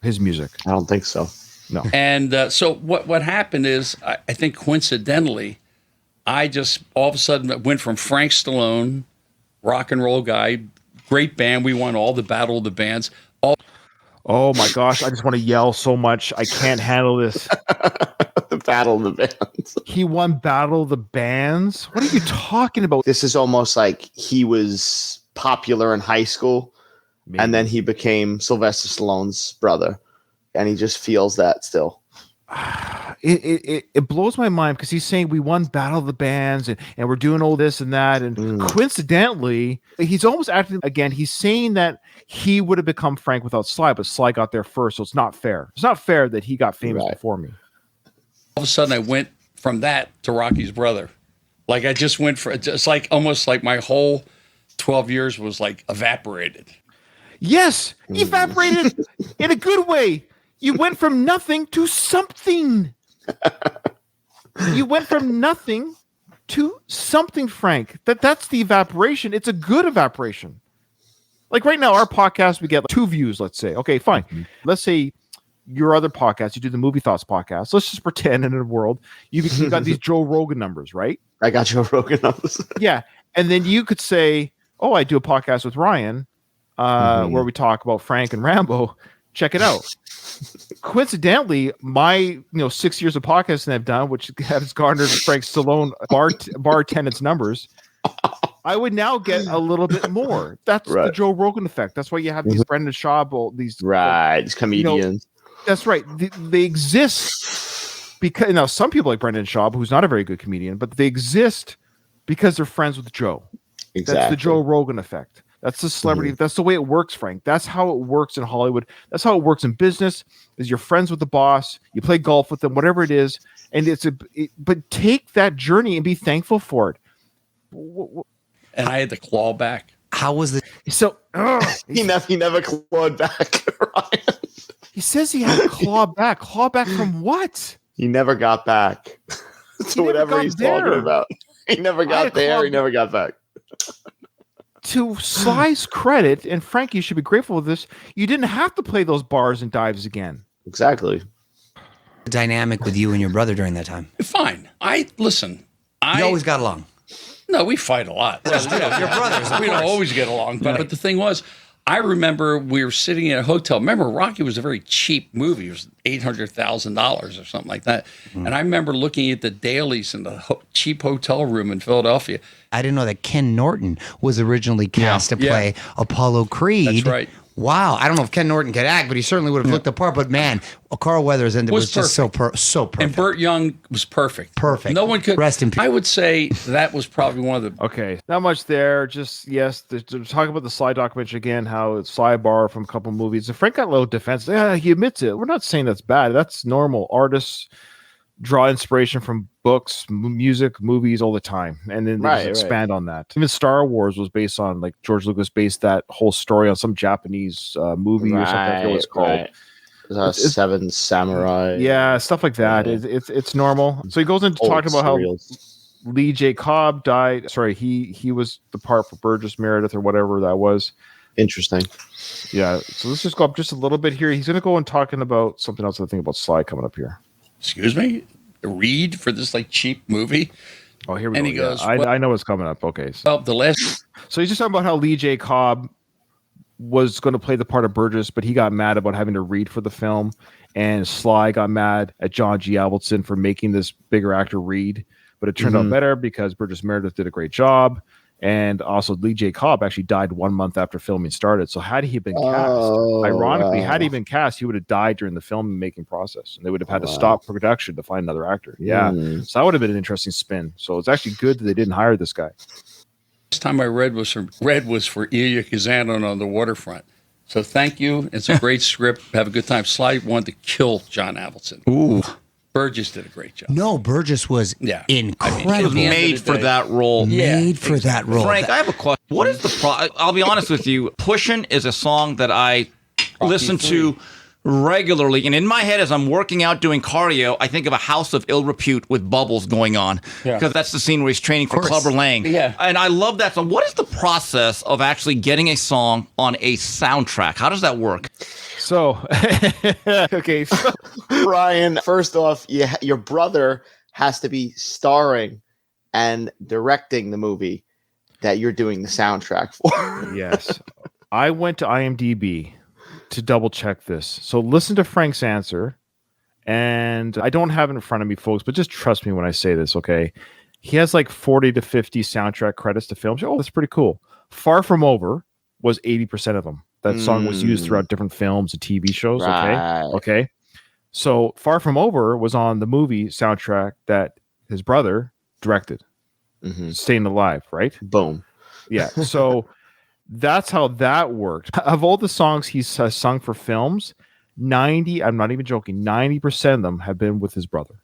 his music? I don't think so. No. And so what happened is, I think coincidentally, I just all of a sudden went from Frank Stallone, rock and roll guy, great band. We won all the Battle of the Bands. Oh my gosh, I just want to yell so much. I can't handle this. The Battle of the Bands. He won Battle of the Bands? What are you talking about? This is almost like he was popular in high school, and then he became Sylvester Stallone's brother, and he just feels that still. It blows my mind because he's saying we won Battle of the Bands and we're doing all this and that. And coincidentally, he's almost acting again. He's saying that he would have become Frank without Sly, but Sly got there first. So it's not fair. It's not fair that he got famous before me. All of a sudden I went from that to Rocky's brother. Like I just went for it's like almost like my whole 12 years was like evaporated. Yes, evaporated in a good way. You went from nothing to something. You went from nothing to something, Frank. That's the evaporation. It's a good evaporation. Like right now, our podcast, we get like 2 views, let's say. Okay, fine. Let's say your other podcast, you do the Movie Thoughts podcast. Let's just pretend in a world you got these Joe Rogan numbers, right? I got Joe Rogan numbers. Yeah. And then you could say, oh, I do a podcast with Ryan where we talk about Frank and Rambo. Check it out. Coincidentally, my 6 years of podcasting I've done, which has garnered Frank Stallone bar attendance numbers, I would now get a little bit more. That's the Joe Rogan effect. That's why you have these Brendan Schaub, these these comedians. That's right. They exist because some people like Brendan Schaub, who's not a very good comedian, but they exist because they're friends with Joe. Exactly. That's the Joe Rogan effect. That's the celebrity. That's the way it works, Frank. That's how it works in Hollywood. That's how it works in business. Is you're friends with the boss, you play golf with them, whatever it is, and but take that journey and be thankful for it. And I had to claw back. How was the So he never clawed back, Ryan. he says he had to claw back. Claw back from what? He never got back to whatever got he's there. talking about. He never got there. He never got back. To Sly's credit, and Frank, you should be grateful for this, you didn't have to play those bars and dives again. Exactly. dynamic with you and your brother during that time? Fine. Listen. You always got along. No, we fight a lot. Your brothers, of We don't course. always get along. But the thing was, I remember we were sitting in a hotel. Remember, Rocky was a very cheap movie. It was $800,000 or something like that. And I remember looking at the dailies in the cheap hotel room in Philadelphia. I didn't know that Ken Norton was originally cast to play Apollo Creed. That's right. Wow. I don't know if Ken Norton could act, but he certainly would have looked the part. But man, Carl Weathers was just so perfect. And Burt Young was perfect. Perfect. No one could. Rest in peace. I would say that was probably one of the. Okay, not much there. Just yes, they're talking about the Sly documentary again. How it's Sly bar from a couple movies. And Frank got a little defensive. Yeah, he admits it. We're not saying that's bad. That's normal. Artists draw inspiration from books, music, movies all the time, and then they just expand on that. Even Star Wars was based on, like, George Lucas based that whole story on some Japanese movie or something. I forget what it's called. Seven Samurai. Yeah, stuff like that. It's normal. So he goes into talking about how Lee J. Cobb died. Sorry, he was the part for Burgess Meredith or whatever that was. Interesting. Yeah. So let's just go up just a little bit here. He's going to go and talking about something else. I think about Sly coming up here. Excuse me? Read for this like cheap movie. Oh, here we go. And he goes, I know what's coming up. Okay. So. Well, the last. So he's just talking about how Lee J. Cobb was going to play the part of Burgess, but he got mad about having to read for the film, and Sly got mad at John G. Avildsen for making this bigger actor read, but it turned out better because Burgess Meredith did a great job, and also Lee J. Cobb actually died 1 month after filming started. So had he been cast, ironically, had he been cast, he would have died during the film making process, and they would have had to stop production to find another actor. Yeah, so that would have been an interesting spin. So it's actually good that they didn't hire this guy. Last time I read was for Ilya Kazan on the Waterfront. So thank you. It's a great script. Have a good time. Sly wanted to kill John Avildsen. Ooh. Burgess did a great job. No, Burgess was incredible. He was made for that role. Made for that role. Frank, I have a question. What is the I'll be honest with you. Pushin' is a song that I listen to regularly, and in my head as I'm working out doing cardio, I think of a house of ill repute with bubbles going on, because that's the scene where he's training for Clubber Lang. Yeah, and I love that song. What is the process of actually getting a song on a soundtrack? How does that work? So, okay, so, Ryan, first off, your brother has to be starring and directing the movie that you're doing the soundtrack for. Yes, I went to IMDb to double check this. So listen to Frank's answer, and I don't have it in front of me, folks, but just trust me when I say this, okay? He has like 40 to 50 soundtrack credits to films. Oh, that's pretty cool. Far From Over was 80% of them. That song was used throughout different films and TV shows. Okay. So Far From Over was on the movie soundtrack that his brother directed. Staying Alive, right? Boom. Yeah. So that's how that worked. Of all the songs he's sung for films, 90, I'm not even joking, 90% of them have been with his brother.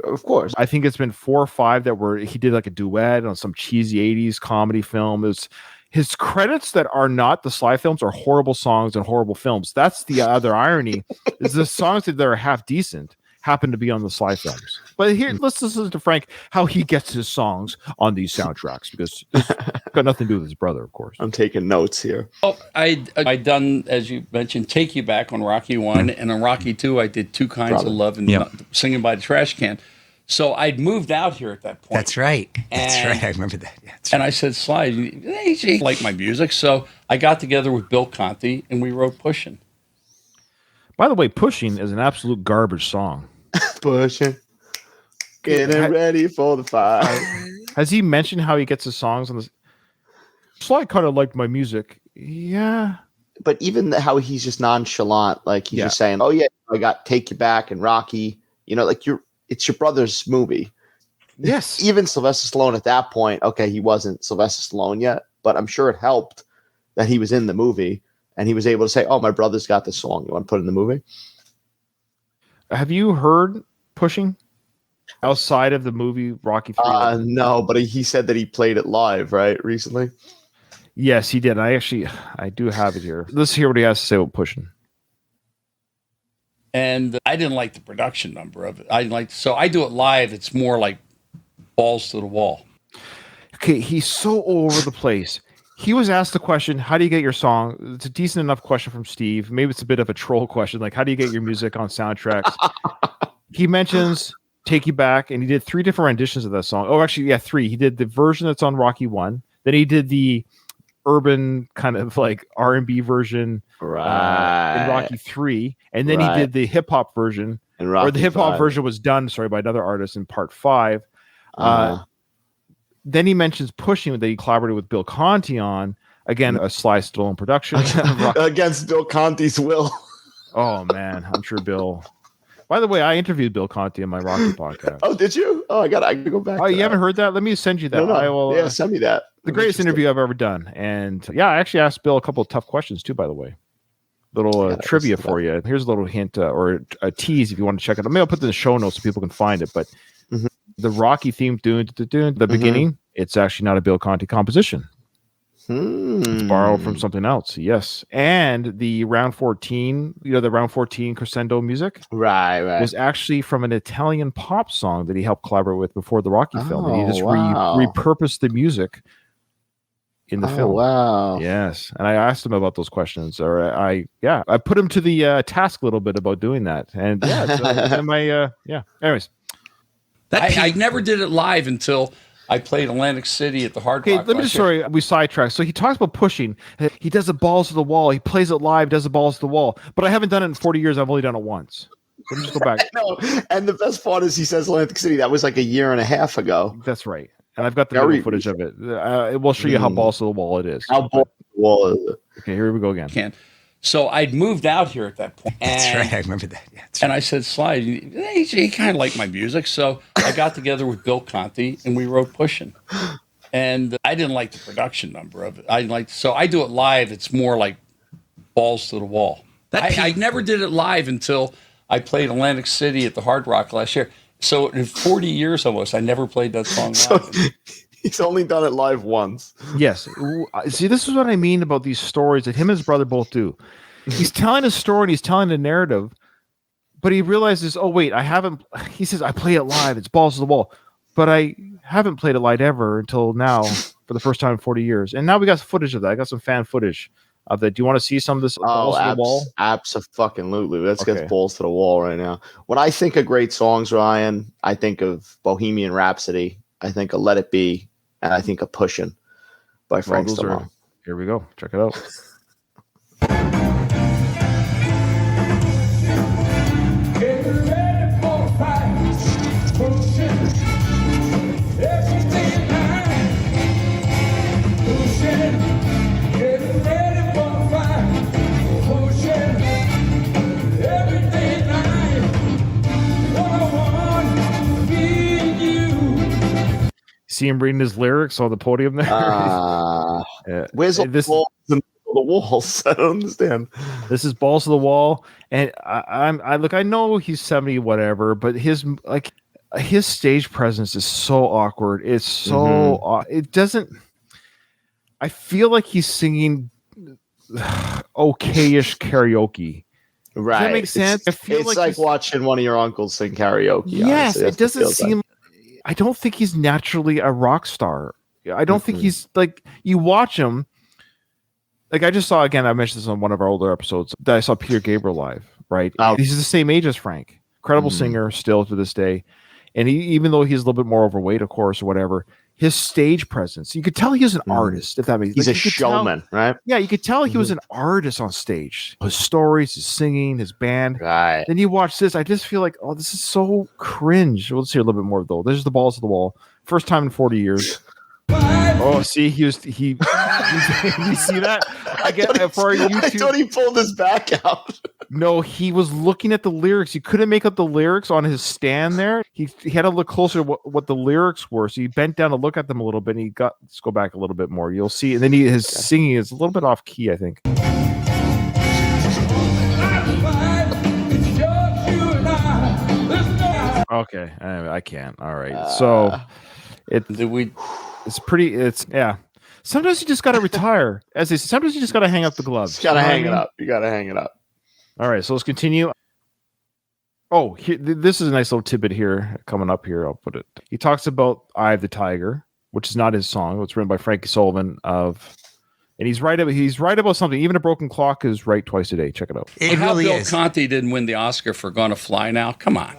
Of course. I think it's been 4 or 5 that were, he did like a duet on some cheesy 80s comedy film. It's his credits that are not the Sly films are horrible songs and horrible films. That's the other irony, is the songs that are half decent happen to be on the Sly films. But here, let's listen to Frank, how he gets his songs on these soundtracks, because it's got nothing to do with his brother, of course. I'm taking notes here. Oh, I done, as you mentioned, Take You Back on Rocky 1, and on Rocky 2, I did Two Kinds of Love and Singing by the Trash Can. So I'd moved out here at that point. That's right. That's right. I remember that. Yeah, and I said, Sly, he liked my music. So I got together with Bill Conti, and we wrote Pushin'. By the way, Pushing is an absolute garbage song. Pushing. Getting ready for the fight. Has he mentioned how he gets his songs on this? Sly kind of liked my music. Yeah. But even how he's just nonchalant, like he's just saying, oh yeah, I got Take You Back and Rocky, like it's your brother's movie. Yes. Even Sylvester Stallone at that point, okay, he wasn't Sylvester Stallone yet, but I'm sure it helped that he was in the movie, and he was able to say, "Oh, my brother's got this song. You want to put it in the movie?" Have you heard Pushing outside of the movie Rocky 3? No, but he said that he played it live, right, recently. Yes, he did. I do have it here. Let's hear what he has to say about Pushing. And I didn't like the production number of it. So I do it live. It's more like balls to the wall. Okay, he's so all over the place. He was asked the question, how do you get your song? It's a decent enough question from Steve. Maybe it's a bit of a troll question, like how do you get your music on soundtracks? He mentions Take You Back, and he did 3 different renditions of that song. Oh, actually, yeah, 3. He did the version that's on Rocky 1. Then he did the urban kind of like R&B version in Rocky 3. And then he did the hip-hop version. Or the hip-hop version was done, by another artist in part 5. Then he mentions Pushing that he collaborated with Bill Conti on. Again, a Sly Stallone production. Against Bill Conti's will. Oh, man. I'm sure Bill... By the way, I interviewed Bill Conti on my Rocky podcast. Oh, did you? Oh, I gotta go back. Oh, you haven't heard that? Let me send you that. No. I will, yeah, send me that. The greatest interview I've ever done. And yeah, I actually asked Bill a couple of tough questions too, by the way. Little trivia for you. Here's a little hint or a tease if you want to check it out. Maybe I'll put it in the show notes so people can find it. But the Rocky theme, the beginning, it's actually not a Bill Conti composition. It's borrowed from something else. Yes. And the round 14, the round 14 crescendo music right was actually from an Italian pop song that he helped collaborate with before the Rocky film. And he just repurposed the music in the film. Wow. Yes. And I asked him about those questions, or I put him to the task a little bit about doing that. And anyways, I never did it live until I played Atlantic City at the Hard Rock. Let me just we sidetracked. So he talks about Pushing. He does the balls to the wall. He plays it live, does the balls to the wall. But I haven't done it in 40 years. I've only done it once. Let me just go back. No, and the best part is he says Atlantic City. That was like a year and a half ago. That's right. And I've got the video footage of it. It will show you how balls to the wall it is. How balls to the wall is it? Okay, here we go again. So I'd moved out here at that point. That's right. I remember that. Yeah, and I said, Sly, he kind of liked my music. So I got together with Bill Conti and we wrote Pushing. And I didn't like the production number of it. So I do it live. It's more like balls to the wall. I never did it live until I played Atlantic City at the Hard Rock last year. So in 40 years almost, I never played that song live. He's only done it live once. Yes. See, this is what I mean about these stories that him and his brother both do. He's telling a story and he's telling a narrative, but he realizes, oh, wait, he says, I play it live. It's balls to the wall. But I haven't played it live ever until now for the first time in 40 years. And now we got footage of that. I got some fan footage of that. Do you want to see some of this balls to the wall? Absolutely. Let's get balls to the wall right now. When I think of great songs, Ryan, I think of Bohemian Rhapsody. I think of Let It Be. And I think of Pushing by Frank Stallone. Here we go. Check it out. See him reading his lyrics on the podium there. Where's the walls? I don't understand. This is balls to the wall, and I know he's 70 whatever, but his stage presence is so awkward. It's so it doesn't. I feel like he's singing okayish karaoke. Right. Does that make sense? It's like watching one of your uncles sing karaoke. Yes, it doesn't seem. I don't think he's naturally a rock star. I don't think he's like, you watch him. Like I just saw, again, I mentioned this on one of our older episodes, that I saw Peter Gabriel live, right? He's the same age as Frank. Incredible singer still to this day. And even though he's a little bit more overweight, of course, or whatever, his stage presence, you could tell he was an artist, if that makes sense. He's a showman, right? Yeah, you could tell he was an artist on stage. His stories, his singing, his band. Right. Then you watch this, I just feel like, oh, this is so cringe. We'll see a little bit more, though. There's the balls to the wall. First time in 40 years. Oh, see, you see that? Again, for our YouTube. I thought he pulled his back out. No, he was looking at the lyrics. He couldn't make out the lyrics on his stand there. He had to look closer to what the lyrics were. So he bent down to look at them a little bit. And let's go back a little bit more. You'll see. And then his singing is a little bit off key, I think. Okay, I can't. All right. So it's pretty. Yeah. Sometimes you just got to retire. As they say, sometimes you just got to hang up the gloves. You got to hang it up. You got to hang it up. All right, so let's continue. Oh, this is a nice little tidbit here coming up here. I'll put it. He talks about "Eye of the Tiger," which is not his song. It's written by Frankie Sullivan and he's right about something. Even a broken clock is right twice a day. Check it out. It really Bill is. Conti didn't win the Oscar for "Gonna Fly Now." Come on.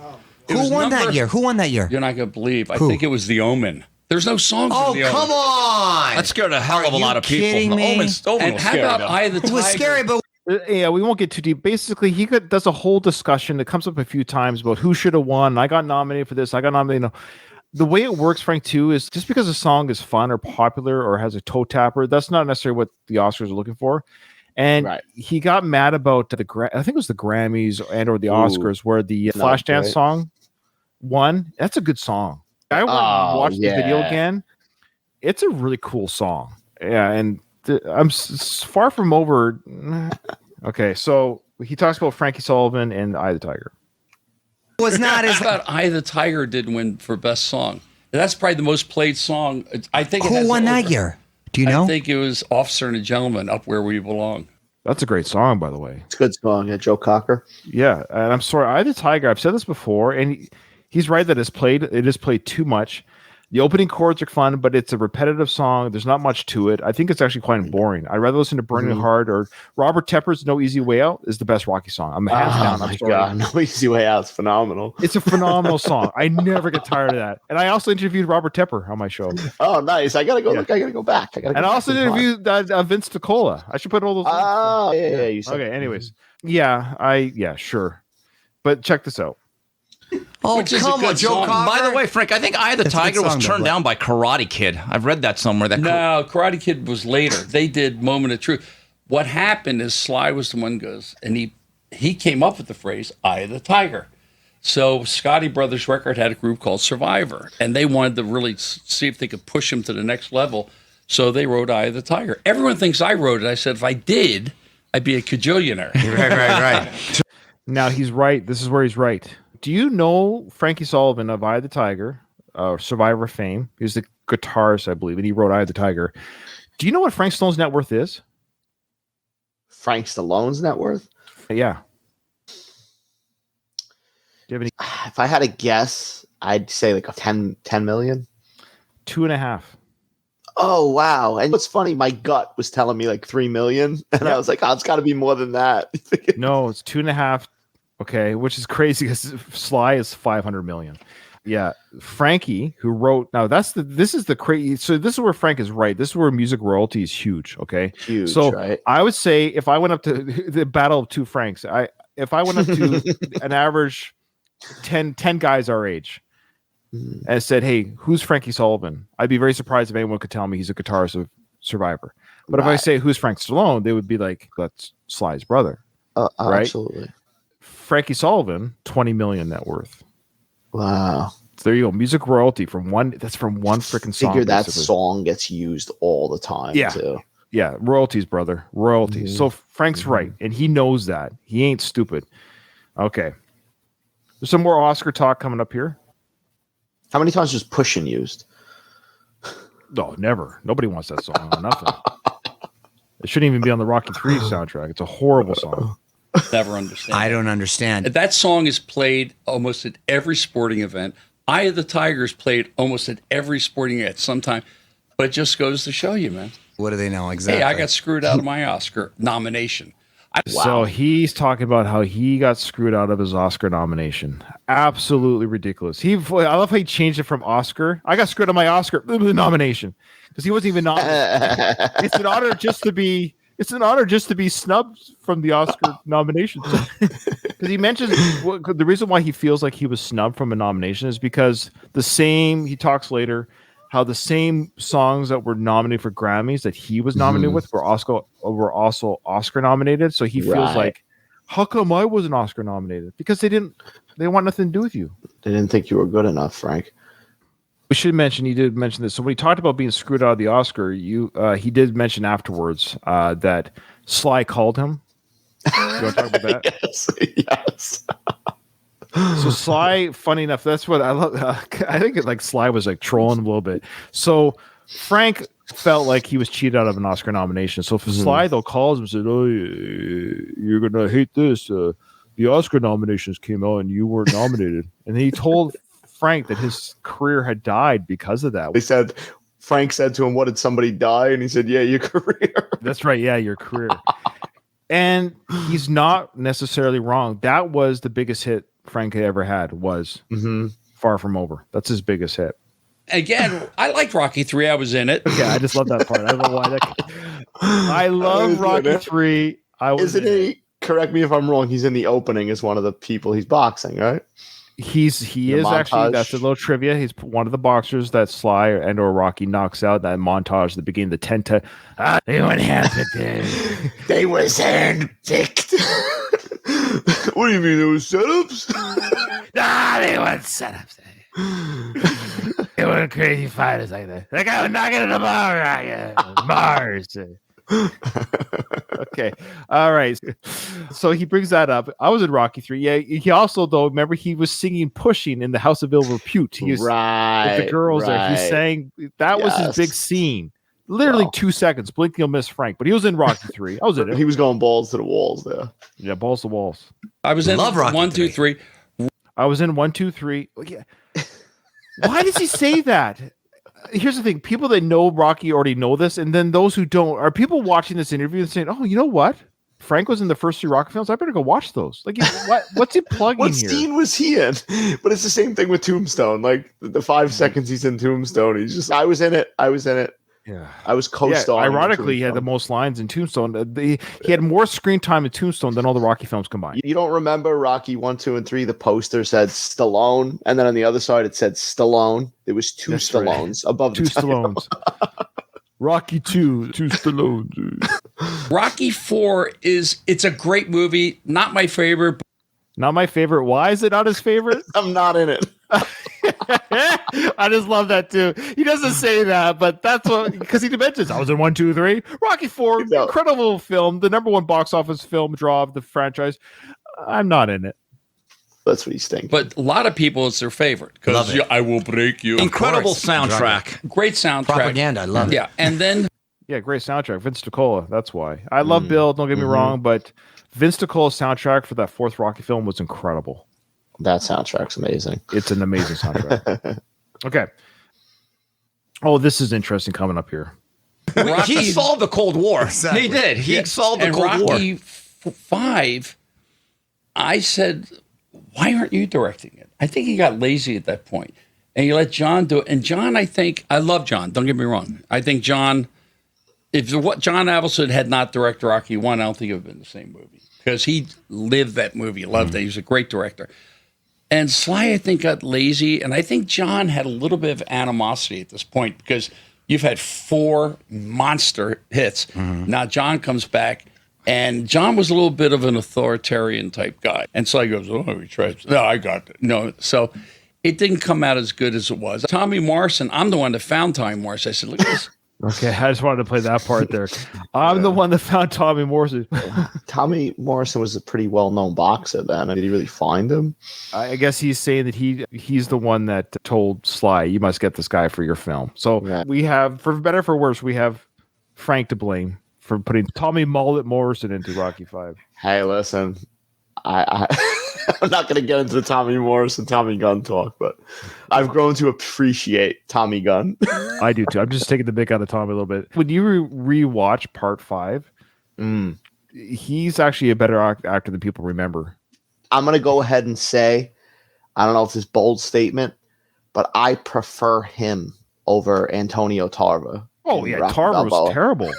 Who won that year? You're not going to believe. I think it was The Omen. There's no songs. Oh, in the come Omen. on! That scared a hell of a lot of people. kidding me? Omen And was how scary, about though. "Eye of the Tiger"? It was scary, but Yeah, we won't get too deep. Basically, does a whole discussion that comes up a few times about who should have won. I got nominated for this. I got nominated. No. The way it works, Frank, too, is just because a song is fun or popular or has a toe tapper, that's not necessarily what the Oscars are looking for. And he got mad about I think it was the Grammys or the Oscars where the Flashdance song won. That's a good song. I went and watched the video again. It's a really cool song. Yeah, and I'm far from over. Okay, so he talks about Frankie Sullivan and "Eye of the Tiger." was not as. How about "Eye of the Tiger" didn't win for best song? That's probably the most played song. I think. Who won that year? Do you know? I think it was "Officer and a Gentleman," "Up Where We Belong." That's a great song, by the way. It's a good song. Yeah, Joe Cocker. Yeah, and I'm sorry, "Eye of the Tiger." I've said this before, and he's right that it is played too much. The opening chords are fun, but it's a repetitive song. There's not much to it. I think it's actually quite boring. I'd rather listen to "Burning Heart" or Robert Tepper's "No Easy Way Out" is the best Rocky song. I'm hands down. Oh my God, "No Easy Way Out" is phenomenal. It's a phenomenal song. I never get tired of that. And I also interviewed Robert Tepper on my show. Oh, nice. I gotta go look. I gotta go back. And I also interviewed Vince DiCola. I should put all those. Oh, yeah. You said okay. Anyways, sure. But check this out. Oh, come on, Joe Cocker. By the way, Frank, I think "Eye of the Tiger" was turned down by Karate Kid. I've read that somewhere. No, Karate Kid was later. They did "Moment of Truth." What happened is Sly was the one who goes, and he came up with the phrase "Eye of the Tiger." So Scotty Brothers Record had a group called Survivor, and they wanted to really see if they could push him to the next level. So they wrote "Eye of the Tiger." Everyone thinks I wrote it. I said if I did, I'd be a cajillionaire. Right. Now he's right. This is where he's right. Do you know Frankie Sullivan of "Eye of the Tiger," Survivor fame? He was the guitarist, I believe, and he wrote "Eye of the Tiger." Do you know what Frank Stallone's net worth is? Frank Stallone's net worth? Yeah. Do you have any? If I had a guess, I'd say like 10 million. 2.5. Oh, wow. And what's funny, my gut was telling me like 3 million. And I was like, it's got to be more than that. No, it's 2.5. Okay, which is crazy because Sly is 500 million. Yeah, Frankie, who wrote this is the crazy. So this is where Frank is right. This is where music royalty is huge. Okay, huge. So right? I would say if I went up to the battle of two Franks, if I went up to an average 10 guys our age and said, "Hey, who's Frankie Sullivan?" I'd be very surprised if anyone could tell me he's a guitarist of Survivor. But if I say who's Frank Stallone, they would be like, "That's Sly's brother." Right? Absolutely. Frankie Sullivan, 20 million net worth. Wow. So there you go. Music royalty from one freaking song. Figure that song gets used all the time. Yeah. Too. Yeah. Royalties, brother. Royalties. So Frank's right. And he knows that. He ain't stupid. Okay. There's some more Oscar talk coming up here. How many times was Pushin' used? No, never. Nobody wants that song. Nothing. It shouldn't even be on the Rocky III soundtrack. It's a horrible song. Never understand. I don't understand. That song is played almost at every sporting event. "Eye of the Tiger" is played almost at every sporting event sometime. But it just goes to show you, man. What do they know exactly? Hey, I got screwed out of my Oscar nomination. So he's talking about how he got screwed out of his Oscar nomination. Absolutely ridiculous. I love how he changed it from Oscar. I got screwed out of my Oscar nomination because he wasn't even nominated. It's an honor just to be snubbed from the Oscar nomination. Because he mentions the reason why he feels like he was snubbed from a nomination is because he talks later how the same songs that were nominated for Grammys that he was nominated with were also Oscar nominated. So he feels like How come I wasn't Oscar nominated? Because they want nothing to do with you. They didn't think you were good enough, Frank. We should mention, he did mention this. So when he talked about being screwed out of the Oscar, he did mention afterwards that Sly called him. You want to talk about that? Yes. So Sly, funny enough, that's what I love. I think like Sly was like trolling a little bit. So Frank felt like he was cheated out of an Oscar nomination. So for Sly, though, calls him and said, "Oh, you're gonna hate this. The Oscar nominations came out and you weren't nominated." And he told Frank that his career had died because of that. Frank said to him, "What, did somebody die?" And he said, "Yeah, your career." That's right. Yeah, your career. And he's not necessarily wrong. That was the biggest hit Frank had ever had, was Far From Over. That's his biggest hit. Again, I liked Rocky 3. I was in it. Yeah, I just love that part. I don't know why. I love Rocky 3. Isn't he? Correct me if I'm wrong. He's in the opening as one of the people he's boxing, right? He is montage. Actually. That's a little trivia. He's one of the boxers that Sly and or Rocky knocks out. That montage at the beginning, the 10 to they went handpicked. They was handpicked. What do you mean? There was setups? Nah, they weren't setups. They weren't crazy fighters like that. Like I was knocking at the bar, Mars. Okay. All right. So he brings that up. I was in Rocky 3. Yeah. He also, though, remember he was singing Pushing in the House of Ill Repute. He was with the girls there. He sang, that was his big scene. Literally 2 seconds. Blink, you'll miss Frank. But he was in Rocky 3. I was in it. He was going balls to the walls there. Yeah, balls to walls. I was in Love Rocky 1, 2, 3. I was in 1, 2, 3. Yeah. Why does he say that? Here's the thing. People that know Rocky already know this. And then those who don't, are people watching this interview and saying, oh, you know what? Frank was in the first 3 Rocky films. I better go watch those. Like, what's he plugging what here? What scene was he in? But it's the same thing with Tombstone. Like the 5 seconds he's in Tombstone, he's just, I was in it. Yeah, I was co-starring. Yeah, ironically, he had the most lines in Tombstone. He had more screen time in Tombstone than all the Rocky films combined. You don't remember Rocky 1, 2, and 3? The poster said Stallone, and then on the other side it said Stallone. There was 2 That's Stallones above the 2 title. Stallones. Rocky 2, 2 Stallones. Rocky 4 it's a great movie. Not my favorite. Not my favorite. Why is it not his favorite? I'm not in it. I just love that too. He doesn't say that, but that's what, because he mentions I was in 1, 2, 3. Rocky 4, incredible film, the number 1 box office film draw of the franchise. I'm not in it. That's what he's thinking. But a lot of people, it's their favorite because I will break you. Incredible soundtrack. Great soundtrack. Propaganda. I love it. Yeah, and then Great soundtrack. Vince DiCola. That's why I love Bill. Don't get me wrong, but Vince DiCola's soundtrack for that 4th Rocky film was incredible. That soundtrack's amazing. It's an amazing soundtrack. Okay. Oh, this is interesting coming up here. He solved the Cold War. Exactly. He did. He solved the Cold War. Rocky 5, I said, why aren't you directing it? I think he got lazy at that point. And you let John do it. And John, I love John. Don't get me wrong. I think John, if what John Avildsen had not directed Rocky 1, I don't think it would have been the same movie. Because he lived that movie, loved it. He was a great director. And Sly, I think, got lazy. And I think John had a little bit of animosity at this point because you've had 4 monster hits. Now John comes back, and John was a little bit of an authoritarian type guy. And Sly goes, oh, he tries. No, I got it. No. So it didn't come out as good as it was. Tommy Morrison, I'm the one that found Tommy Morrison. I said, look at this. Okay, I just wanted to play that part there. I'm the one that found Tommy Morrison. Tommy Morrison was a pretty well-known boxer then. Did he really find him? I guess he's saying that he's the one that told Sly, you must get this guy for your film. So we have, for better or for worse, we have Frank to blame for putting Tommy Mullet Morrison into Rocky 5. Hey, listen, I'm not going to get into the Tommy Morrison, Tommy Gunn talk, but I've grown to appreciate Tommy Gunn. I do too. I'm just taking the mick out of Tommy a little bit. When you rewatch Part 5, he's actually a better actor than people remember. I'm going to go ahead and say, I don't know if this is a bold statement, but I prefer him over Antonio Tarver. Oh, yeah. Tarver was terrible.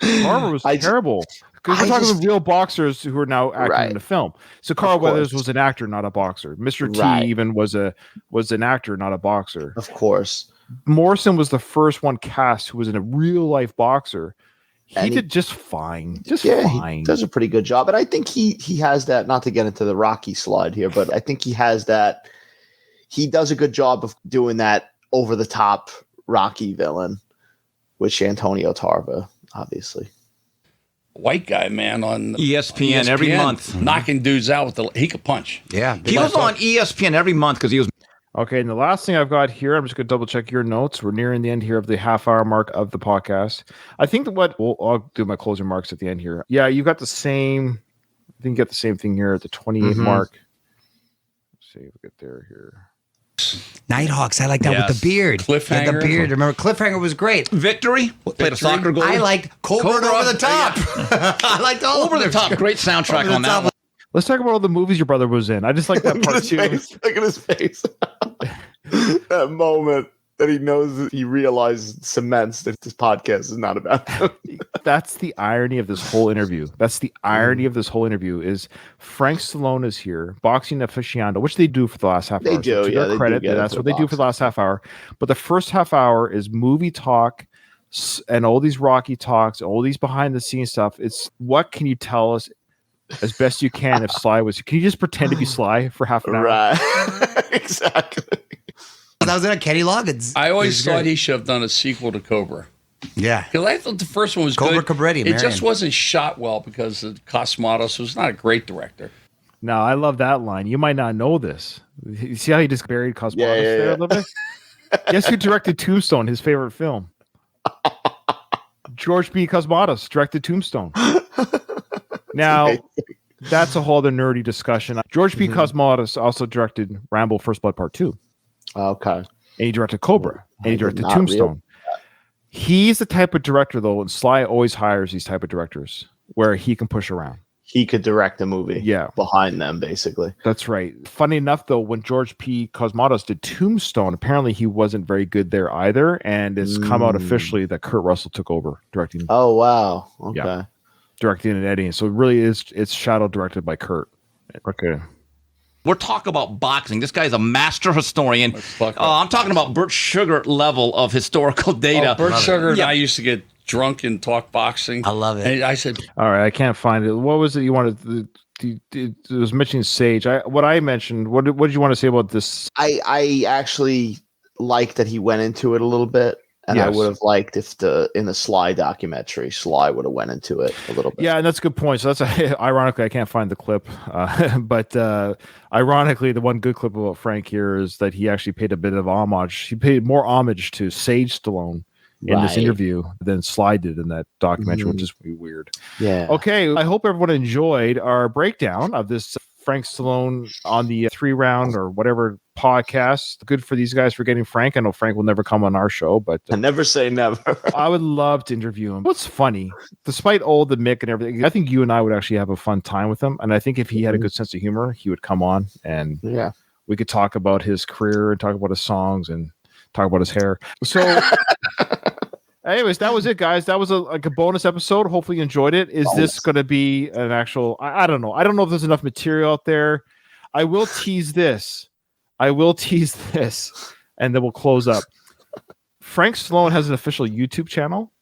Tarver was terrible. Because we're talking about real boxers who are now acting in the film. So Carl Weathers was an actor, not a boxer. Mr. T even was an actor, not a boxer. Of course. Morrison was the first one cast who was in a real life boxer. He did just fine. He does a pretty good job. And I think he has that, not to get into the Rocky slide here, but I think he has that. He does a good job of doing that over the top Rocky villain, which Antonio Tarver, obviously. White guy, man, on ESPN every month. Knocking dudes out he could punch. Yeah. He was on ESPN every month because he was. Okay, and the last thing I've got here, I'm just going to double check your notes. We're nearing the end here of the half-hour mark of the podcast. I think I'll do my closing marks at the end here. Yeah, you got the same. I think you got the same thing here at the 28 mark. Let's see if we get there here. Nighthawks, I like that with the beard. Cliffhanger. Yeah, the beard. Remember, Cliffhanger was great. Victory. Played a soccer goal. I liked Cobra Over the Top. I liked all Over the Top. Great soundtrack on that one. Let's talk about all the movies your brother was in. I just like that part too. Look at his face. That moment that he knows, he realizes, cements that this podcast is not about him. That's the irony of this whole interview. Is Frank Stallone is here, boxing aficionado, which they do for the last half hour. They do, so to their credit, that's what they do for the last half hour. But the first half hour is movie talk and all these Rocky talks, all these behind the scenes stuff. It's what can you tell us as best you can if Sly was. Can you just pretend to be Sly for half an hour? Right. Exactly. That was in a Kenny Loggins. I always thought he should have done a sequel to Cobra. Yeah. Because I thought the first one was Cobra good. Cabretti, It just wasn't shot well because Cosmatos was not a great director. No, I love that line. You might not know this. You see how he just buried Cosmatos there a little bit? Guess who directed Tombstone, his favorite film? George B. Cosmatos directed Tombstone. Now, that's a whole other nerdy discussion. George B. Cosmatos also directed Rambo First Blood Part 2. Okay. And he directed Cobra. And he directed Tombstone. He's the type of director, though, and Sly always hires these type of directors where he can push around. He could direct a movie behind them, basically. That's right. Funny enough, though, when George P. Cosmatos did Tombstone, apparently he wasn't very good there either. And it's come out officially that Kurt Russell took over directing. Oh, wow. Okay. Yeah. Directing and editing. So it really it's shadow directed by Kurt. Okay. We're talking about boxing. This guy's a master historian. I'm talking about Burt Sugar level of historical data. Burt Sugar and I used to get drunk and talk boxing. I love it. And I said, all right, I can't find it. What was it you wanted? It was mentioning Sage. What I mentioned. What did you want to say about this? I actually like that he went into it a little bit. And I would have liked if in the Sly documentary, Sly would have went into it a little bit. Yeah, and that's a good point. So that's ironically, I can't find the clip. But ironically, the one good clip about Frank here is that he actually paid a bit of homage. He paid more homage to Sage Stallone in this interview than Sly did in that documentary, which is weird. Yeah. Okay, I hope everyone enjoyed our breakdown of this Frank Stallone on the 3-round or whatever podcast. Good for these guys for getting Frank. I know Frank will never come on our show, but I never say never. I would love to interview him. What's funny, despite all the Mick and everything, I think you and I would actually have a fun time with him. And I think if he had a good sense of humor, he would come on and we could talk about his career and talk about his songs and talk about his hair. So anyways, that was it, guys. That was a bonus episode. Hopefully you enjoyed it. Is this going to be an actual... I don't know. I don't know if there's enough material out there. I will tease this. And then we'll close up. Frank Stallone has an official YouTube channel.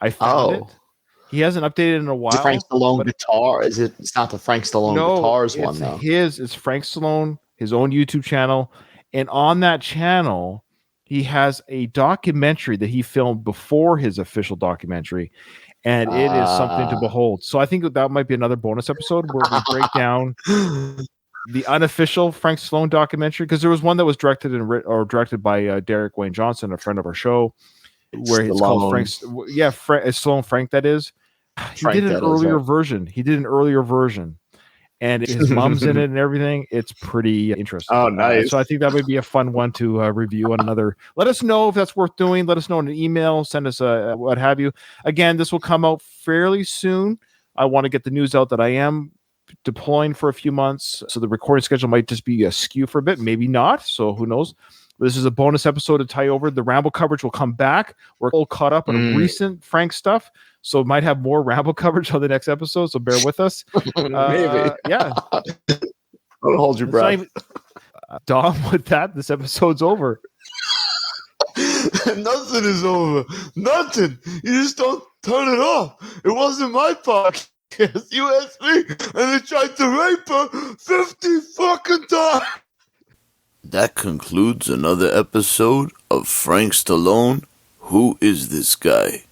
I found it. He hasn't updated in a while. Is it Frank Stallone guitar? Is it? It's not the Frank Stallone guitars one, though. It's Frank Stallone, his own YouTube channel. And on that channel... he has a documentary that he filmed before his official documentary, and it is something to behold. So I think that might be another bonus episode where we break down the unofficial Frank Stallone documentary, because there was one that was directed by Derek Wayne Johnson, a friend of our show, where it's called Frank's. Yeah, Stallone Frank. That is. He did an earlier version. And his mom's in it and everything. It's pretty interesting. Oh, nice. So I think that would be a fun one to review on another. Let us know if that's worth doing. Let us know in an email. Send us what have you. Again, this will come out fairly soon. I want to get the news out that I am deploying for a few months. So the recording schedule might just be askew for a bit. Maybe not. So who knows? This is a bonus episode to tie over. The Rambo coverage will come back. We're all caught up on recent Frank stuff. So might have more Rambo coverage on the next episode. So bear with us. Maybe. Yeah. Don't hold your breath. Dom, with that, this episode's over. Nothing is over. Nothing. You just don't turn it off. It wasn't my podcast. You asked me, and they tried to rape her 50 fucking times. That concludes another episode of Frank Stallone, Who Is This Guy?